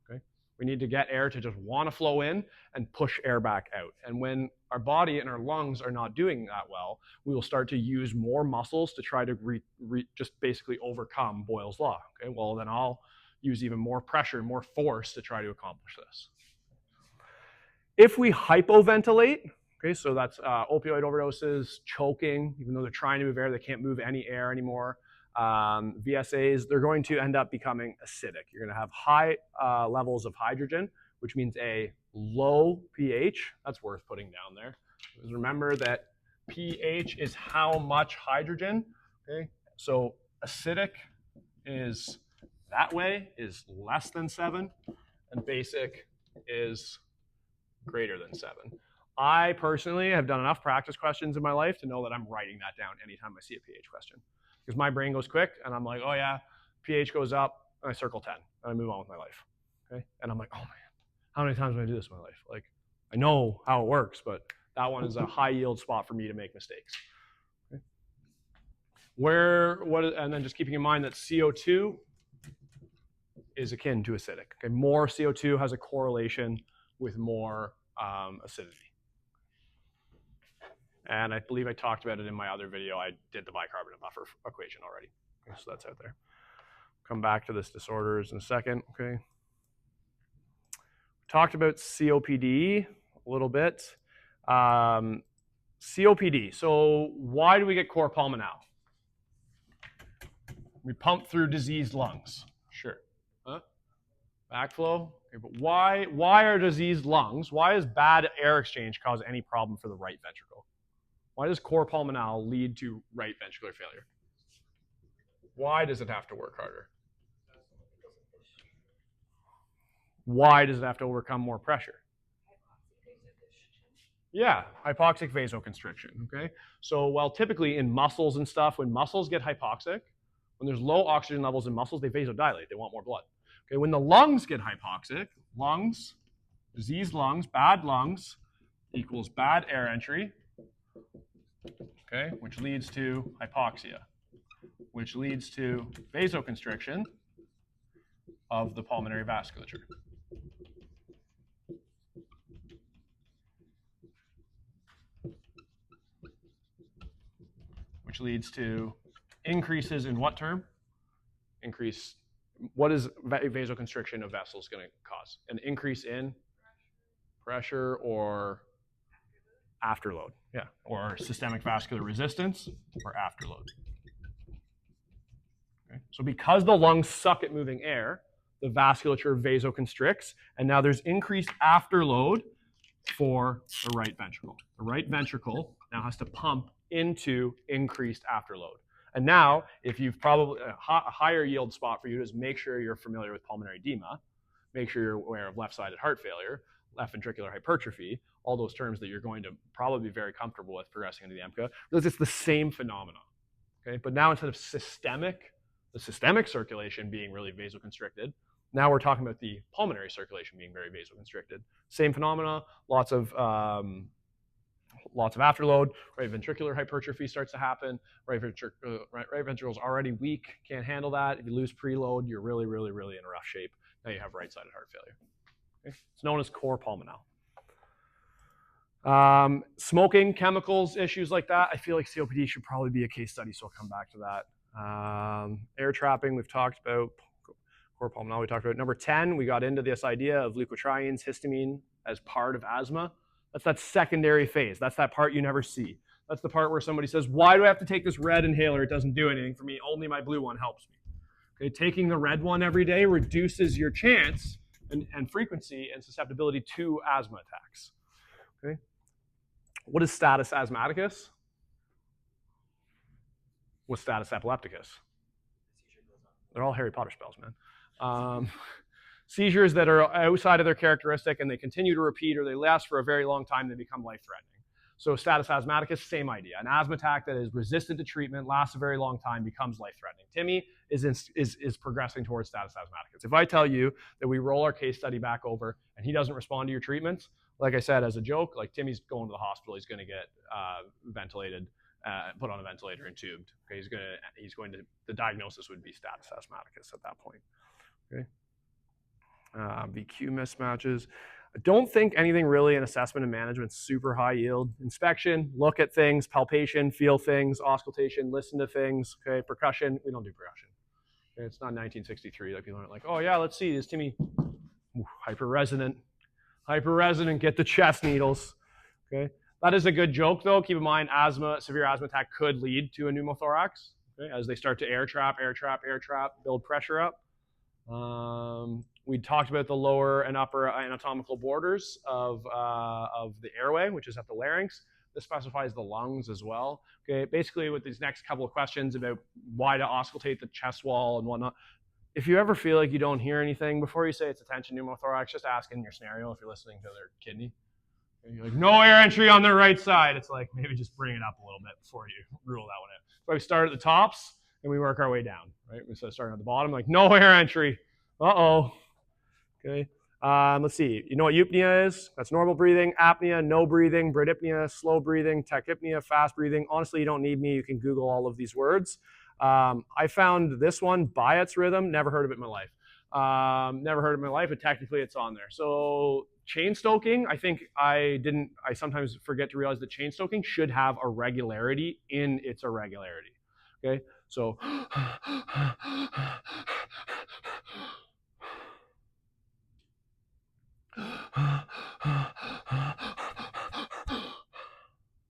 Okay? We need to get air to just want to flow in and push air back out. And when our body and our lungs are not doing that well, we will start to use more muscles to try to just basically overcome Boyle's law. Okay? Well, then I'll use even more pressure, more force to try to accomplish this. If we hypoventilate, okay, so that's opioid overdoses, choking, even though they're trying to move air, they can't move any air anymore. VSAs, they're going to end up becoming acidic. You're going to have high levels of hydrogen, which means a low pH. That's worth putting down there. Because remember that pH is how much hydrogen. Okay, so acidic is that way, is less than 7, and basic is greater than 7. I personally have done enough practice questions in my life to know that I'm writing that down anytime I see a pH question. Because my brain goes quick, and I'm like, oh yeah, pH goes up, and I circle 10, and I move on with my life. Okay? And I'm like, oh man, how many times do I do this in my life? Like, I know how it works, but that one is a high yield spot for me to make mistakes. Okay? And then just keeping in mind that CO2 is akin to acidic. Okay? More CO2 has a correlation with more acidity. And I believe I talked about it in my other video. I did the bicarbonate buffer equation already. Okay, so that's out there. Come back to this disorders in a second. Okay. Talked about COPD a little bit. COPD. So why do we get cor pulmonale? We pump through diseased lungs. Sure. Huh? Backflow. Okay, but why are diseased lungs? Why does bad air exchange cause any problem for the right ventricle? Why does cor pulmonale lead to right ventricular failure? Why does it have to work harder? Why does it have to overcome more pressure? Yeah, hypoxic vasoconstriction, okay? So while typically in muscles and stuff, when muscles get hypoxic, when there's low oxygen levels in muscles, they vasodilate, they want more blood. Okay, when the lungs get hypoxic, lungs, diseased lungs, bad lungs equals bad air entry, okay, which leads to hypoxia, which leads to vasoconstriction of the pulmonary vasculature. Which leads to increases in what term? What is vasoconstriction of vessels going to cause? An increase in pressure or afterload, yeah, or systemic vascular resistance or afterload. Okay. So because the lungs suck at moving air, the vasculature vasoconstricts, and now there's increased afterload for the right ventricle. The right ventricle now has to pump into increased afterload. And now, if you've probably, a higher yield spot for you is make sure you're familiar with pulmonary edema, make sure you're aware of left-sided heart failure, left ventricular hypertrophy, all those terms that you're going to probably be very comfortable with progressing into the EMCA, because it's the same phenomena. Okay? But now instead of the systemic circulation being really vasoconstricted, now we're talking about the pulmonary circulation being very vasoconstricted. Same phenomena, lots of afterload, right ventricular hypertrophy starts to happen, right ventricle is already weak, can't handle that. If you lose preload, you're really, really, really in a rough shape. Now you have right-sided heart failure. Okay? It's known as cor pulmonale. Smoking, chemicals, issues like that. I feel like COPD should probably be a case study, so I'll come back to that. Air trapping, we've talked about. Cor pulmonale, we talked about. Number 10, we got into this idea of leukotrienes, histamine as part of asthma. That's that secondary phase. That's that part you never see. That's the part where somebody says, why do I have to take this red inhaler? It doesn't do anything for me. Only my blue one helps me. Okay, taking the red one every day reduces your chance and frequency and susceptibility to asthma attacks. Okay. What is status asthmaticus? What's status epilepticus? They're all Harry Potter spells, man. Seizures that are outside of their characteristic and they continue to repeat or they last for a very long time, they become life-threatening. So status asthmaticus, same idea. An asthma attack that is resistant to treatment, lasts a very long time, becomes life-threatening. Timmy is progressing towards status asthmaticus. If I tell you that we roll our case study back over and he doesn't respond to your treatments, like I said, as a joke, like Timmy's going to the hospital. He's going to get ventilated, put on a ventilator and tubed. Okay, he's going to. The diagnosis would be status asthmaticus at that point. Okay. VQ mismatches. I don't think anything really in assessment and management super high yield. Inspection, look at things, palpation, feel things, auscultation, listen to things. Okay, percussion. We don't do percussion. Okay? It's not 1963 that people aren't like, oh yeah, let's see, is Timmy hyperresonant? Hyperresonant, get the chest needles. Okay, that is a good joke though. Keep in mind, asthma, severe asthma attack could lead to a pneumothorax. Okay, as they start to air trap, build pressure up. We talked about the lower and upper anatomical borders of the airway, which is at the larynx. This specifies the lungs as well. Okay, basically with these next couple of questions about why to auscultate the chest wall and whatnot, if you ever feel like you don't hear anything, before you say it's a tension pneumothorax, just ask in your scenario if you're listening to their kidney. And you're like, no air entry on the right side. It's like, maybe just bring it up a little bit before you rule that one out. So we start at the tops and we work our way down, right? So starting at the bottom, like no air entry. Uh-oh. Okay. Let's see. You know what eupnea is? That's normal breathing. Apnea, no breathing. Bradypnea, slow breathing. Tachypnea, fast breathing. Honestly, you don't need me. You can Google all of these words. I found this one, Bayet's rhythm. Never heard of it in my life. Never heard of it in my life, but technically it's on there. So chain stoking, I sometimes forget to realize that chain stoking should have a regularity in its irregularity. Okay. So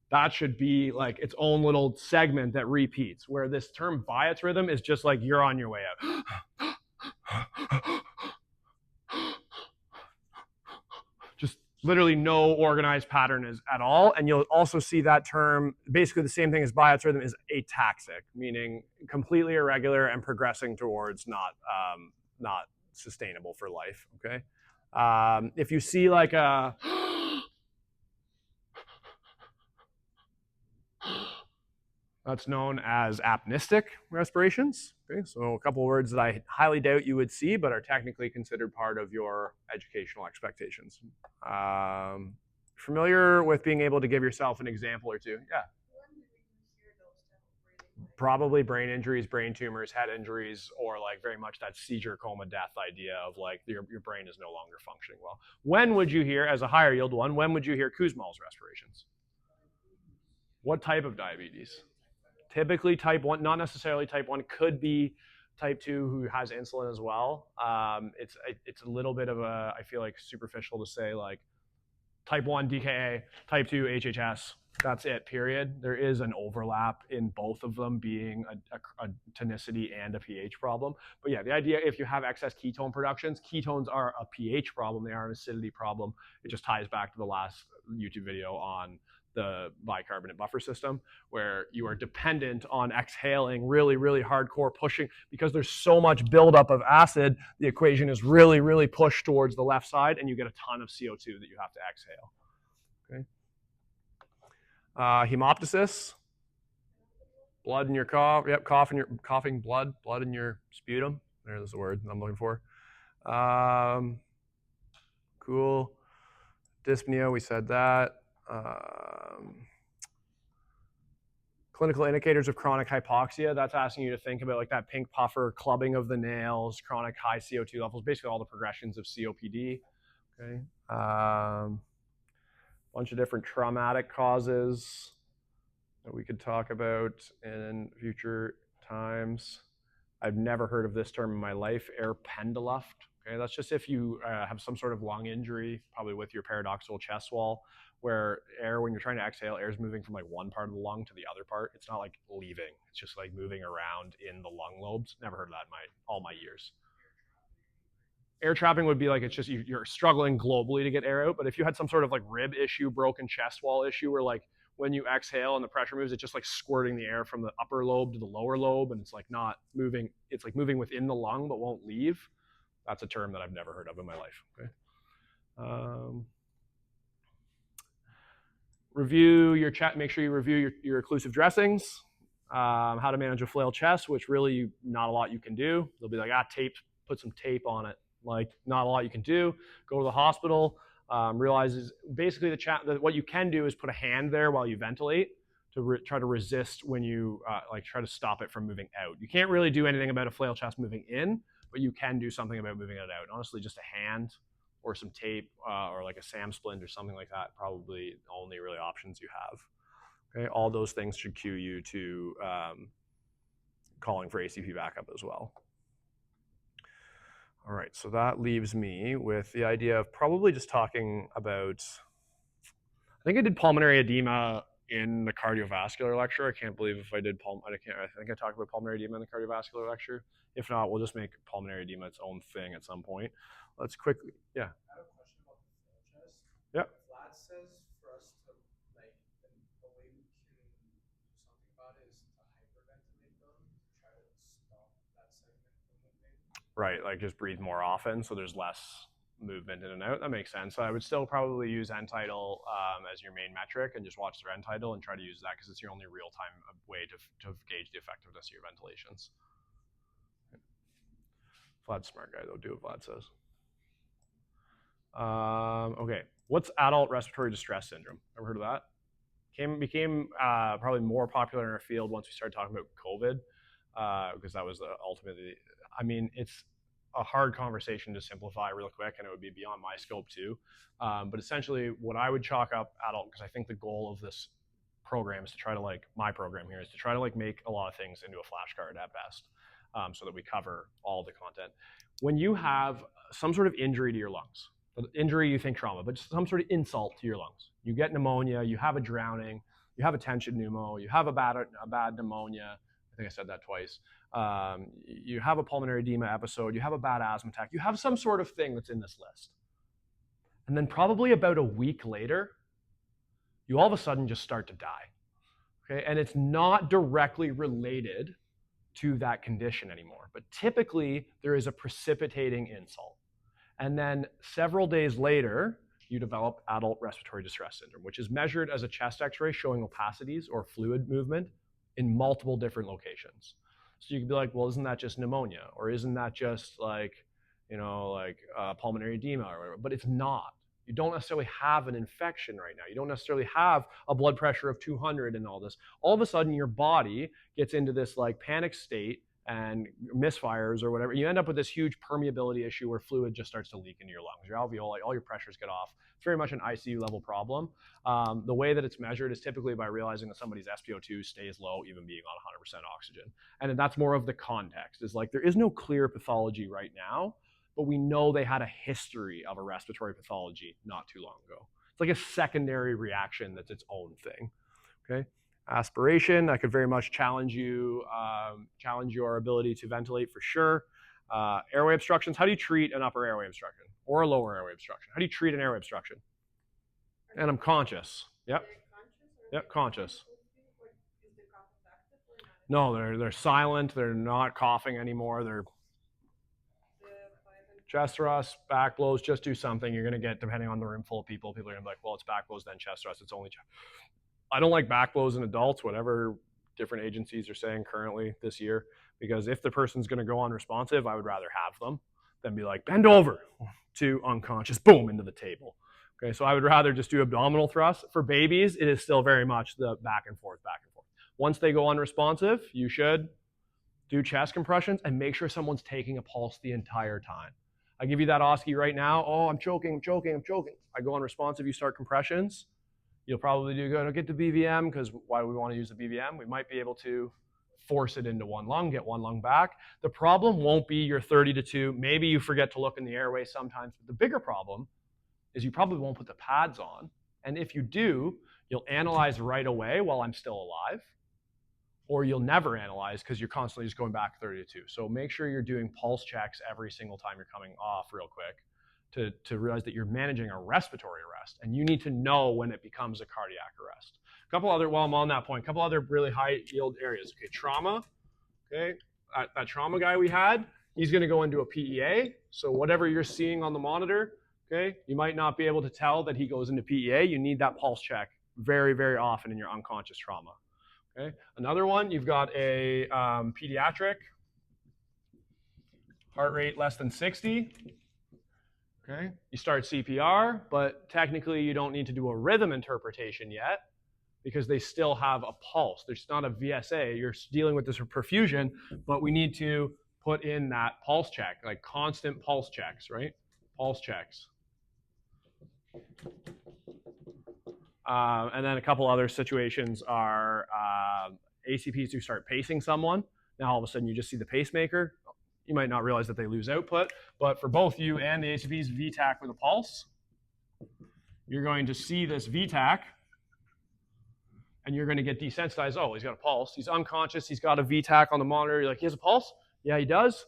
that should be like its own little segment that repeats, where this term Bayet's rhythm is just like you're on your way out. Just literally no organized pattern is at all. And you'll also see that term, basically the same thing as Bayet's rhythm, is ataxic, meaning completely irregular and progressing towards not sustainable for life. Okay. If you see like a that's known as apnistic respirations. Okay, so a couple of words that I highly doubt you would see, but are technically considered part of your educational expectations. Familiar with being able to give yourself an example or two? Yeah. Probably brain injuries, brain tumors, head injuries, or like very much that seizure, coma, death idea of like your brain is no longer functioning well. When would you hear, as a higher yield one, when would you hear Kussmaul's respirations? What type of diabetes? Typically type 1, not necessarily type 1, could be type 2 who has insulin as well. It's a little bit of a, I feel like, superficial to say like type 1 DKA, type 2 HHS, that's it, period. There is an overlap in both of them being a tonicity and a pH problem. But yeah, the idea, if you have excess ketone productions, ketones are a pH problem, they are an acidity problem. It just ties back to the last YouTube video on the bicarbonate buffer system, where you are dependent on exhaling really, really hardcore pushing, because there's so much buildup of acid, the equation is really, really pushed towards the left side, and you get a ton of CO2 that you have to exhale. Okay. Hemoptysis, blood in your cough. Yep, coughing blood in your sputum. There's the word I'm looking for. Cool. Dyspnea, we said that. Clinical indicators of chronic hypoxia, that's asking you to think about like that pink puffer, clubbing of the nails, chronic high CO2 levels, basically all the progressions of COPD. Okay. Bunch of different traumatic causes that we could talk about in future times. I've never heard of this term in my life, air pendulift. Okay, that's just if you have some sort of lung injury, probably with your paradoxical chest wall, where air, when you're trying to exhale, air is moving from like one part of the lung to the other part. It's not like leaving. It's just like moving around in the lung lobes. Never heard of that in all my years. Air trapping would be like, it's just you're struggling globally to get air out. But if you had some sort of like rib issue, broken chest wall issue, where like when you exhale and the pressure moves, it's just like squirting the air from the upper lobe to the lower lobe, and it's like not moving. It's like moving within the lung but won't leave. That's a term that I've never heard of in my life. Okay. Review your chat. Make sure you review your occlusive dressings. How to manage a flail chest, which really not a lot you can do. They'll be like, tape, put some tape on it. Like, not a lot you can do. Go to the hospital. realizes basically what you can do is put a hand there while you ventilate to try to resist when you like try to stop it from moving out. You can't really do anything about a flail chest moving in, but you can do something about moving it out. Honestly, just a hand or some tape or like a SAM splint or something like that, probably the only really options you have. Okay, all those things should cue you to calling for ACP backup as well. All right, so that leaves me with the idea of probably just talking about, I think I did pulmonary edema in the cardiovascular lecture. I can't believe if I did I think I talked about pulmonary edema in the cardiovascular lecture. If not, we'll just make pulmonary edema its own thing at some point. Let's quickly, yeah. I have a question about the flail chest. Yeah. Vlad says for us to, like, the way we can do something about it is to hyperventilate them to try to stop that segment from moving. Right, like just breathe more often so there's less movement in and out. That makes sense. So I would still probably use end tidal as your main metric and just watch their end tidal and try to use that because it's your only real-time way to gauge the effectiveness of your ventilations. Vlad's a smart guy though, do what Vlad says. Okay, what's adult respiratory distress syndrome? Ever heard of that? Became probably more popular in our field once we started talking about COVID because that was ultimately, I mean, it's a hard conversation to simplify real quick, and it would be beyond my scope too. But essentially, what I would chalk up adult, because I think the goal of this program is to try to my program here is to try to make a lot of things into a flashcard at best, so that we cover all the content. When you have some sort of injury to your lungs, injury you think trauma, but just some sort of insult to your lungs, you get pneumonia, you have a drowning, you have a tension pneumo, you have a bad pneumonia. I think I said that twice. You have a pulmonary edema episode, you have a bad asthma attack, you have some sort of thing that's in this list. And then probably about a week later, you all of a sudden just start to die. Okay? And it's not directly related to that condition anymore. But typically, there is a precipitating insult. And then several days later, you develop adult respiratory distress syndrome, which is measured as a chest x-ray showing opacities or fluid movement in multiple different locations. So you could be like, well, isn't that just pneumonia? Or isn't that just pulmonary edema or whatever? But it's not. You don't necessarily have an infection right now. You don't necessarily have a blood pressure of 200 and all this. All of a sudden, your body gets into this panic state and misfires or whatever. You end up with this huge permeability issue where fluid just starts to leak into your lungs. Your alveoli, all your pressures get off. It's very much an ICU level problem. The way that it's measured is typically by realizing that somebody's SpO2 stays low even being on 100% oxygen. And that's more of the context. Is there is no clear pathology right now, but we know they had a history of a respiratory pathology not too long ago. It's like a secondary reaction that's its own thing. Okay. Aspiration, I could very much challenge you, challenge your ability to ventilate for sure. Airway obstructions, how do you treat an upper airway obstruction or a lower airway obstruction? How do you treat an airway obstruction? And I'm conscious. Yep. Yep, conscious. No, they're silent. They're not coughing anymore. They're chest thrust, back blows, just do something. You're going to get, depending on the room full of people, people are going to be like, well, it's back blows, then chest thrust. It's only chest. I don't like back blows in adults, whatever different agencies are saying currently this year, because if the person's going to go unresponsive, I would rather have them than be like, bend over to unconscious, boom, into the table. Okay, so I would rather just do abdominal thrust. For babies, it is still very much the back and forth, back and forth. Once they go unresponsive, you should do chest compressions and make sure someone's taking a pulse the entire time. I give you that OSCE right now. Oh, I'm choking. I go unresponsive, you start compressions. You'll probably do good. I'll get to BVM, because why do we want to use the BVM? We might be able to force it into one lung, get one lung back. The problem won't be your 30-2. Maybe you forget to look in the airway sometimes. But the bigger problem is you probably won't put the pads on. And if you do, you'll analyze right away while I'm still alive. Or you'll never analyze because you're constantly just going back 30-2. So make sure you're doing pulse checks every single time you're coming off real quick to realize that you're managing a respiratory arrest. And you need to know when it becomes a cardiac arrest. A couple other, while I'm on that point, a couple other really high yield areas. Okay, trauma. Okay, that trauma guy we had, he's going to go into a PEA. So whatever you're seeing on the monitor, okay, you might not be able to tell that he goes into PEA. You need that pulse check very, very often in your unconscious trauma. Okay, another one, you've got a pediatric, heart rate less than 60. Okay, you start CPR, but technically you don't need to do a rhythm interpretation yet because they still have a pulse. There's not a VSA. You're dealing with this perfusion, but we need to put in that pulse check, like constant pulse checks, right? Pulse checks. And then a couple other situations are ACPs who start pacing someone. Now all of a sudden you just see the pacemaker. You might not realize that they lose output, but for both you and the ACPs, VTAC with a pulse, you're going to see this VTAC, and you're going to get desensitized. Oh, he's got a pulse. He's unconscious. He's got a VTAC on the monitor. You're like, he has a pulse? Yeah, he does.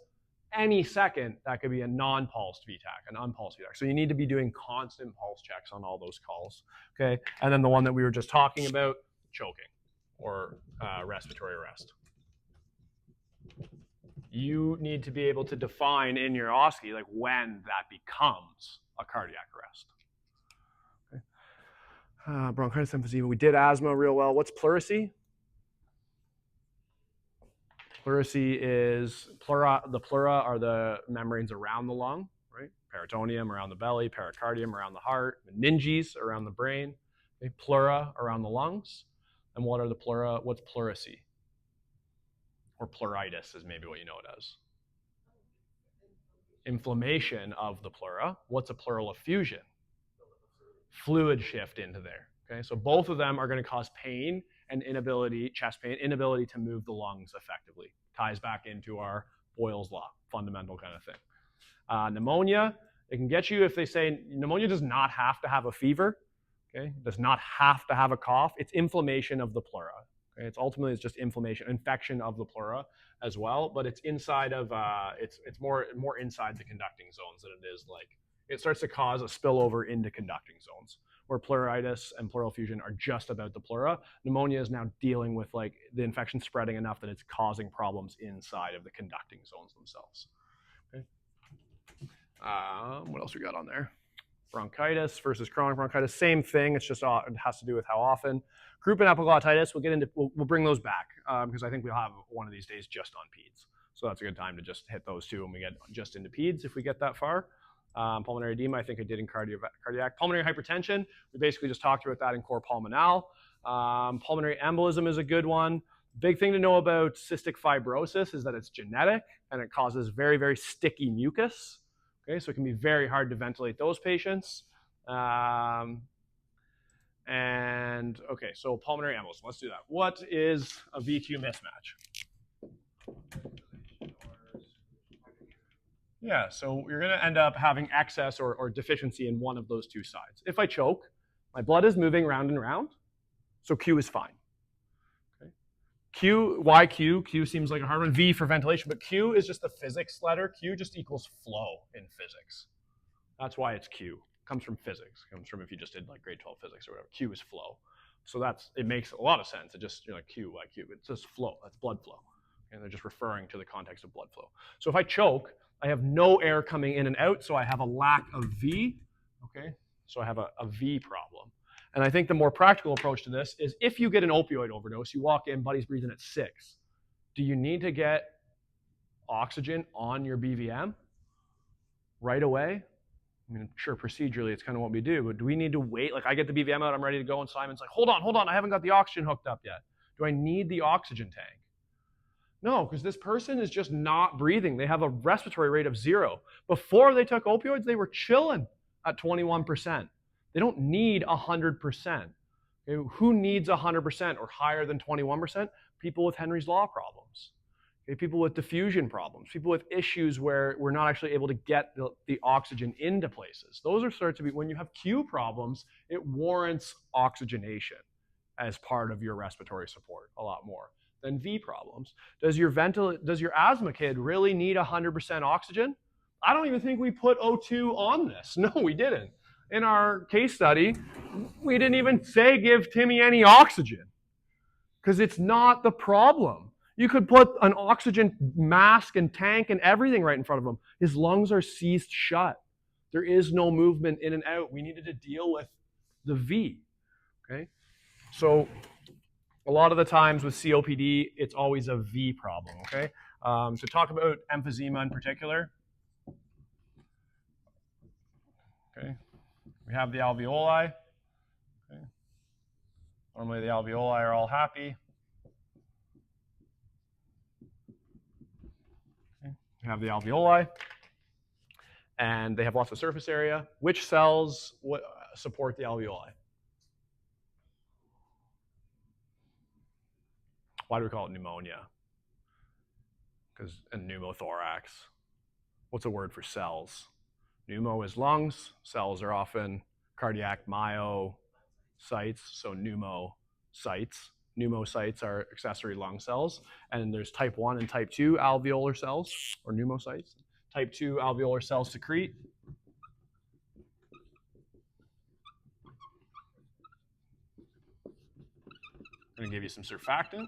Any second, that could be a non-pulsed VTAC, an unpulsed VTAC. So you need to be doing constant pulse checks on all those calls. Okay, and then the one that we were just talking about, choking or respiratory arrest. You need to be able to define in your OSCE like when that becomes a cardiac arrest. Okay. Bronchitis, emphysema. We did asthma real well. What's pleurisy? Pleurisy is the pleura are the membranes around the lung, right? Peritoneum around the belly, pericardium around the heart, meninges around the brain, okay? Pleura around the lungs. And what are the pleura? What's pleurisy? Or pleuritis is maybe what you know it as. Inflammation of the pleura. What's a pleural effusion? Fluid shift into there. Okay, so both of them are going to cause pain and inability, chest pain, inability to move the lungs effectively. Ties back into our Boyle's law, fundamental kind of thing. Pneumonia, it can get you if they say pneumonia does not have to have a fever. Okay, it does not have to have a cough. It's inflammation of the pleura. Okay? It's ultimately just inflammation, infection of the pleura as well, but it's inside of it's more inside the conducting zones than it is like it starts to cause a spillover into conducting zones. Where pleuritis and pleural effusion are just about the pleura. Pneumonia is now dealing with like the infection spreading enough that it's causing problems inside of the conducting zones themselves. Okay. What else we got on there? Bronchitis versus chronic bronchitis, same thing. It's just it has to do with how often. Croup and epiglottitis, we'll bring those back because I think we'll have one of these days just on peds. So that's a good time to just hit those two when we get just into peds if we get that far. Pulmonary edema, I think I did in cardiac. Pulmonary hypertension, we basically just talked about that in core pulmonale. Pulmonary embolism is a good one. Big thing to know about cystic fibrosis is that it's genetic and it causes very, very sticky mucus. Okay, so it can be very hard to ventilate those patients. And okay, so pulmonary embolism, let's do that. What is a VQ mismatch? Yeah, so you're going to end up having excess or deficiency in one of those two sides. If I choke, my blood is moving round and round, so Q is fine. Okay. Q, why Q? Q seems like a hard one. V for ventilation, but Q is just the physics letter. Q just equals flow in physics. That's why it's Q. It comes from physics. It comes from if you just did like grade 12 physics or whatever. Q is flow. So it makes a lot of sense. It just, like Q, why Q? It's just flow. That's blood flow. And they're just referring to the context of blood flow. So if I choke, I have no air coming in and out, so I have a lack of V, okay? So I have a V problem. And I think the more practical approach to this is if you get an opioid overdose, you walk in, buddy's breathing at 6. Do you need to get oxygen on your BVM right away? I mean, sure, procedurally, it's kind of what we do, but do we need to wait? Like I get the BVM out, I'm ready to go, and Simon's like, hold on, I haven't got the oxygen hooked up yet. Do I need the oxygen tank? No, because this person is just not breathing. They have a respiratory rate of 0. Before they took opioids, they were chilling at 21%. They don't need 100%. Okay? Who needs 100% or higher than 21%? People with Henry's Law problems. Okay? People with diffusion problems. People with issues where we're not actually able to get the oxygen into places. Those are starting to be, when you have Q problems, it warrants oxygenation as part of your respiratory support a lot more than V problems. Does your asthma kid really need 100% oxygen? I don't even think we put O2 on this. No, we didn't. In our case study, we didn't even say give Timmy any oxygen because it's not the problem. You could put an oxygen mask and tank and everything right in front of him. His lungs are seized shut. There is no movement in and out. We needed to deal with the V, okay? So a lot of the times with COPD, it's always a V problem, okay? So talk about emphysema in particular. Okay, we have the alveoli. Okay. Normally the alveoli are all happy. Okay. We have the alveoli, and they have lots of surface area. Which cells support the alveoli? Why do we call it pneumonia? Because in pneumothorax, what's a word for cells? Pneumo is lungs. Cells are often cardiac myocytes, so pneumocytes. Pneumocytes are accessory lung cells, and there's type 1 and type 2 alveolar cells, or pneumocytes. Type 2 alveolar cells secrete. I'm going to give you some surfactant.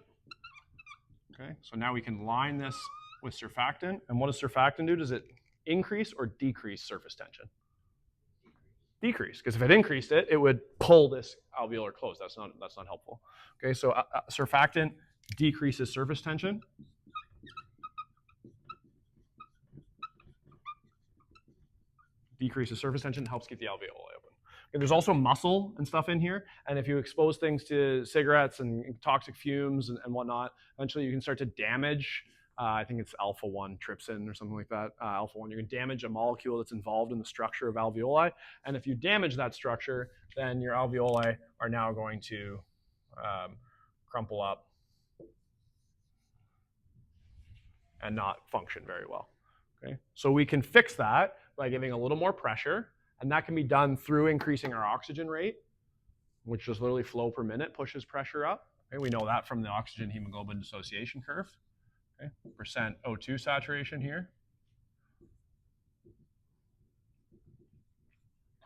Okay, so now we can line this with surfactant. And what does surfactant do? Does it increase or decrease surface tension? Decrease, because if it increased it, it would pull this alveolar closed. That's not helpful. Okay, so surfactant decreases surface tension. Decreases surface tension, helps keep the alveoli open. Okay, there's also muscle and stuff in here, and if you expose things to cigarettes and toxic fumes and whatnot, eventually you can start to damage. I think it's alpha-1 trypsin or something like that. Alpha-1, you can damage a molecule that's involved in the structure of alveoli. And if you damage that structure, then your alveoli are now going to crumple up and not function very well. Okay? So we can fix that by giving a little more pressure, and that can be done through increasing our oxygen rate, which is literally flow per minute pushes pressure up. Okay? We know that from the oxygen hemoglobin dissociation curve. Okay, percent O2 saturation here.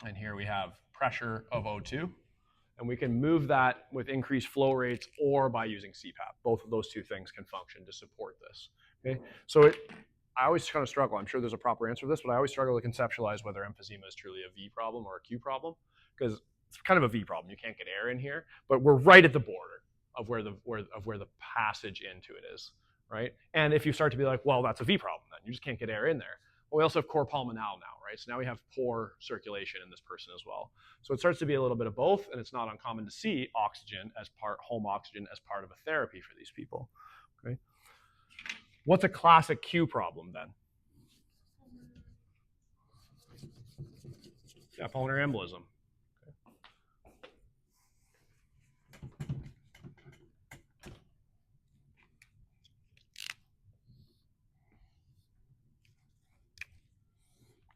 And here we have pressure of O2. And we can move that with increased flow rates or by using CPAP. Both of those two things can function to support this. Okay, so I always kind of struggle. I'm sure there's a proper answer to this, but I always struggle to conceptualize whether emphysema is truly a V problem or a Q problem, because it's kind of a V problem. You can't get air in here, but we're right at the border of where the passage into it is. Right? And if you start to be like, well, that's a V problem, then you just can't get air in there. Well, we also have cor pulmonale now, right? So now we have poor circulation in this person as well. So it starts to be a little bit of both, and it's not uncommon to see oxygen as home oxygen as part of a therapy for these people. Okay. What's a classic Q problem then? Yeah, pulmonary embolism.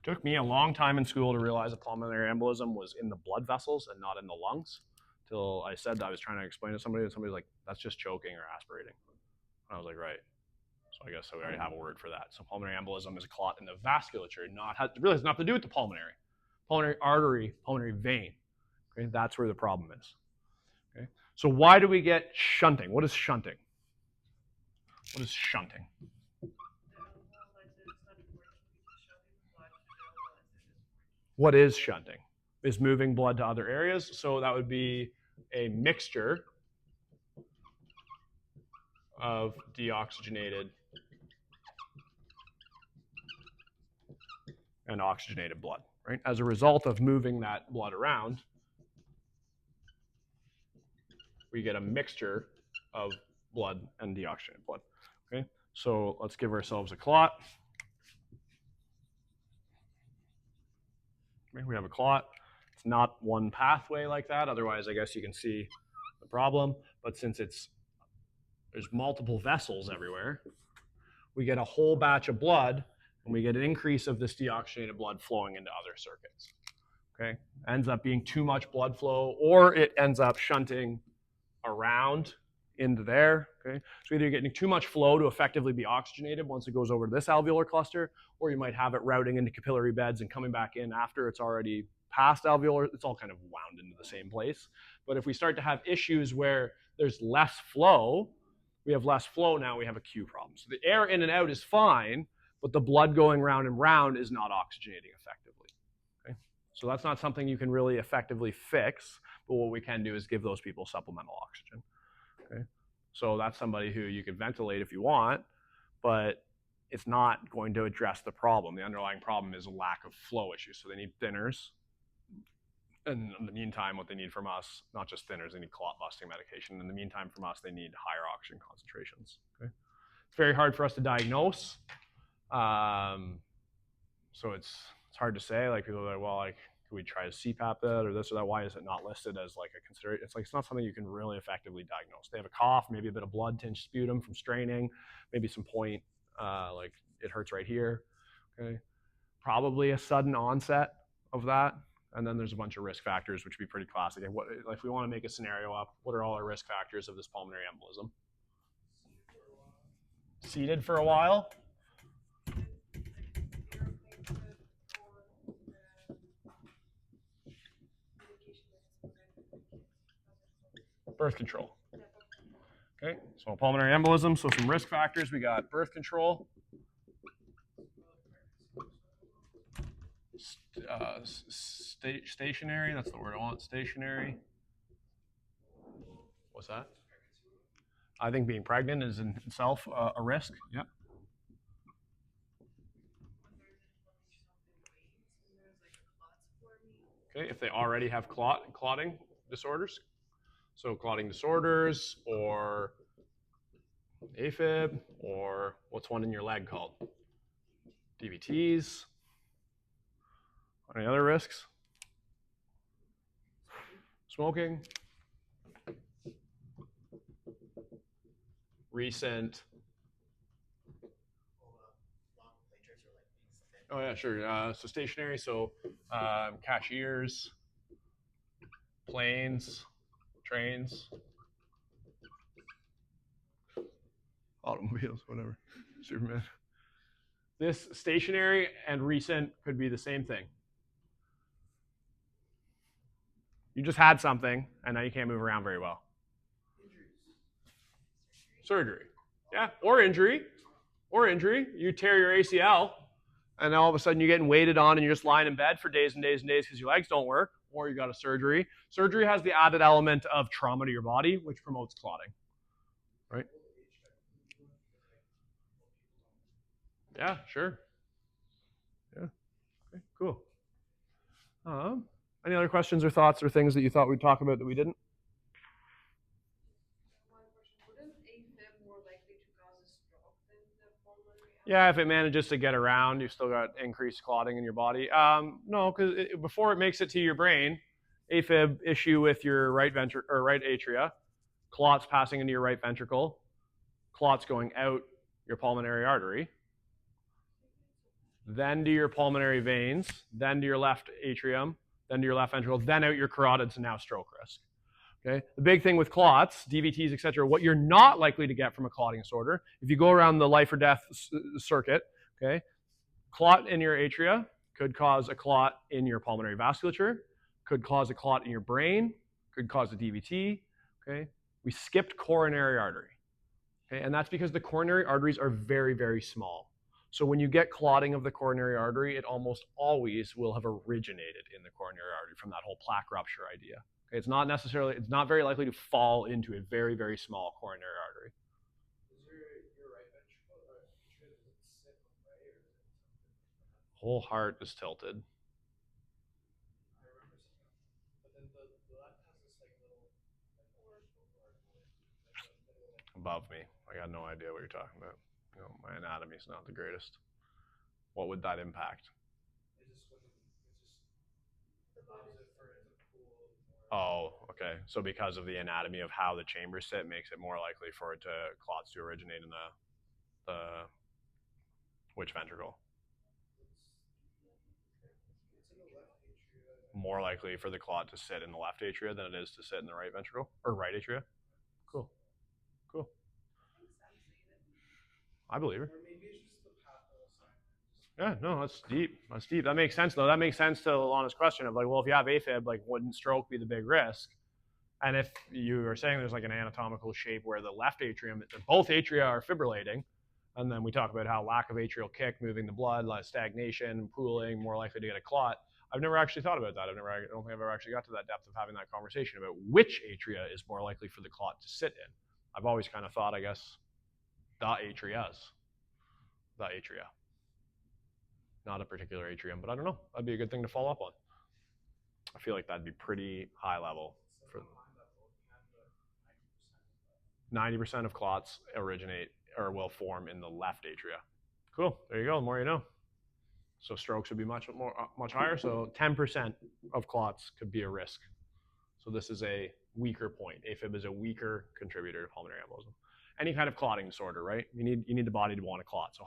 Took me a long time in school to realize a pulmonary embolism was in the blood vessels and not in the lungs. Till I said that I was trying to explain to somebody, and somebody's like, that's just choking or aspirating. And I was like, right. So I guess we already have a word for that. So pulmonary embolism is a clot in the vasculature. It really has nothing to do with the pulmonary. Pulmonary artery, pulmonary vein. Okay, that's where the problem is. Okay. So why do we get shunting? What is shunting? What is shunting? What is shunting? Is moving blood to other areas. So that would be a mixture of deoxygenated and oxygenated blood, right? As a result of moving that blood around, we get a mixture of blood and deoxygenated blood. Okay, so let's give ourselves a clot. Okay, we have a clot. It's not one pathway like that. Otherwise, I guess you can see the problem. But since there's multiple vessels everywhere, we get a whole batch of blood, and we get an increase of this deoxygenated blood flowing into other circuits. Okay, ends up being too much blood flow, or it ends up shunting around into there. Okay, so either you're getting too much flow to effectively be oxygenated once it goes over to this alveolar cluster, or you might have it routing into capillary beds and coming back in after it's already past alveolar. It's all kind of wound into the same place. But if we start to have issues where there's less flow, we have less flow now, we have a Q problem. So the air in and out is fine, but the blood going round and round is not oxygenating effectively. Okay? So that's not something you can really effectively fix, but what we can do is give those people supplemental oxygen. Okay? So that's somebody who you can ventilate if you want, but it's not going to address the problem. The underlying problem is a lack of flow issues. So they need thinners, And in the meantime, what they need from us, not just thinners, they need clot busting medication. In the meantime, from us, they need higher oxygen concentrations. Okay? It's very hard for us to diagnose. So it's hard to say. Like people are like, well, like, can we try to CPAP that or this or that? Why is it not listed as like a consideration? It's like it's not something you can really effectively diagnose. They have a cough, maybe a bit of blood tinged sputum from straining, maybe some point, like it hurts right here. Okay, probably a sudden onset of that. And then there's a bunch of risk factors, which would be pretty classic. What, like, if we want to make a scenario up, what are all our risk factors of this pulmonary embolism? Seated for a while. Birth control. Okay, so pulmonary embolism, so some risk factors. We got birth control, stationary, that's the word I want, stationary. What's that? I think being pregnant is in itself a risk, yep. Okay, if they already have clotting disorders, so clotting disorders or AFib, or what's one in your leg called? DVTs. Any other risks? Smoking. Recent. Oh yeah, sure. So stationary, so cashiers, planes, trains, automobiles, whatever. Superman. This stationary and recent could be the same thing. You just had something, and now you can't move around very well. Surgery. Yeah, or injury. Or injury. You tear your ACL, and all of a sudden you're getting waited on and you're just lying in bed for days and days and days because your legs don't work, or you got a surgery. Surgery has the added element of trauma to your body, which promotes clotting. Right? Yeah, sure. Yeah. Okay, cool. Any other questions or thoughts or things that you thought we'd talk about that we didn't? Yeah, if it manages to get around, you've still got increased clotting in your body. No, because before it makes it to your brain, AFib issue with your right ventricle or right atria, clots passing into your right ventricle, clots going out your pulmonary artery, then to your pulmonary veins, then to your left atrium, then to your left ventricle, then out your carotids, and now stroke risk. Okay? The big thing with clots, DVTs, etc., what you're not likely to get from a clotting disorder, if you go around the life or death circuit, okay, clot in your atria could cause a clot in your pulmonary vasculature, could cause a clot in your brain, could cause a DVT. Okay? We skipped coronary artery. Okay? And that's because the coronary arteries are very, very small. So when you get clotting of the coronary artery, it almost always will have originated in the coronary artery from that whole plaque rupture idea. Okay? It's not very likely to fall into a very, very small coronary artery. Is your right ventricle or atria, does it sit upright or does it? Whole heart is tilted. I remember seeing that. But then the left has this like little Above me. I got no idea what you're talking about. You know, my anatomy's not the greatest. What would that impact? Oh, okay. So because of the anatomy of how the chambers sit, makes it more likely for it to clots to originate in the which ventricle? More likely for the clot to sit in the left atria than it is to sit in the right ventricle or right atria. Cool. Cool. I believe her. Yeah, no, that's deep. That's deep. That makes sense, though. That makes sense to Lana's question of like, well, if you have AFib, like, wouldn't stroke be the big risk? And if you are saying there's like an anatomical shape where the left atrium, both atria are fibrillating, and then we talk about how lack of atrial kick, moving the blood, like stagnation, pooling, more likely to get a clot. I've never actually thought about that. I don't think I've ever actually got to that depth of having that conversation about which atria is more likely for the clot to sit in. I've always kind of thought, I guess, the atria. Not a particular atrium, but I don't know. That'd be a good thing to follow up on. I feel like that'd be pretty high level. For 90% of clots originate or will form in the left atria. Cool. There you go. The more you know. So strokes would be much higher. So 10% of clots could be a risk. So this is a weaker point. AFib is a weaker contributor to pulmonary embolism. Any kind of clotting disorder, right? You need the body to want to clot. So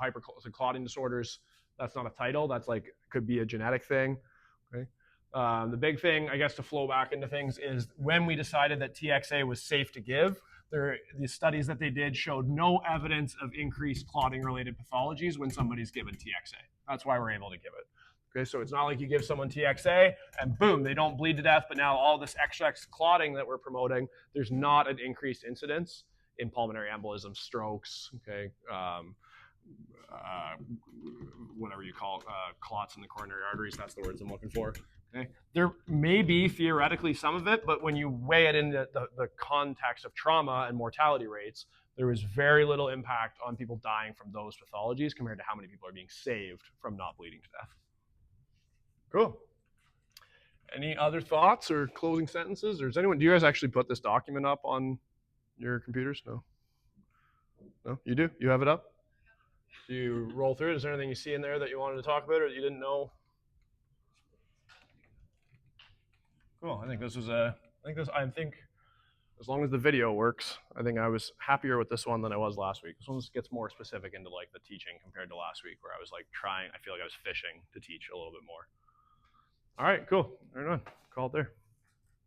clotting disorders, that's not a title. That's like could be a genetic thing. Okay. The big thing, I guess, to flow back into things is when we decided that TXA was safe to give. The studies that they did showed no evidence of increased clotting-related pathologies when somebody's given TXA. That's why we're able to give it. Okay, so it's not like you give someone TXA and boom, they don't bleed to death, but now all this extra clotting that we're promoting, there's not an increased incidence in pulmonary embolism, strokes, okay, whatever you call clots in the coronary arteries, that's the words I'm looking for. Okay. There may be theoretically some of it, but when you weigh it in the context of trauma and mortality rates, there was very little impact on people dying from those pathologies compared to how many people are being saved from not bleeding to death. Cool. Any other thoughts or closing sentences? Or do you guys actually put this document up on your computers? No? No? You do? You have it up? Do you roll through it? Is there anything you see in there that you wanted to talk about or that you didn't know? Cool. I think as long as the video works, I think I was happier with this one than I was last week. This one gets more specific into like the teaching compared to last week where I was like I feel like I was fishing to teach a little bit more. All right, cool. Right on. Call it there.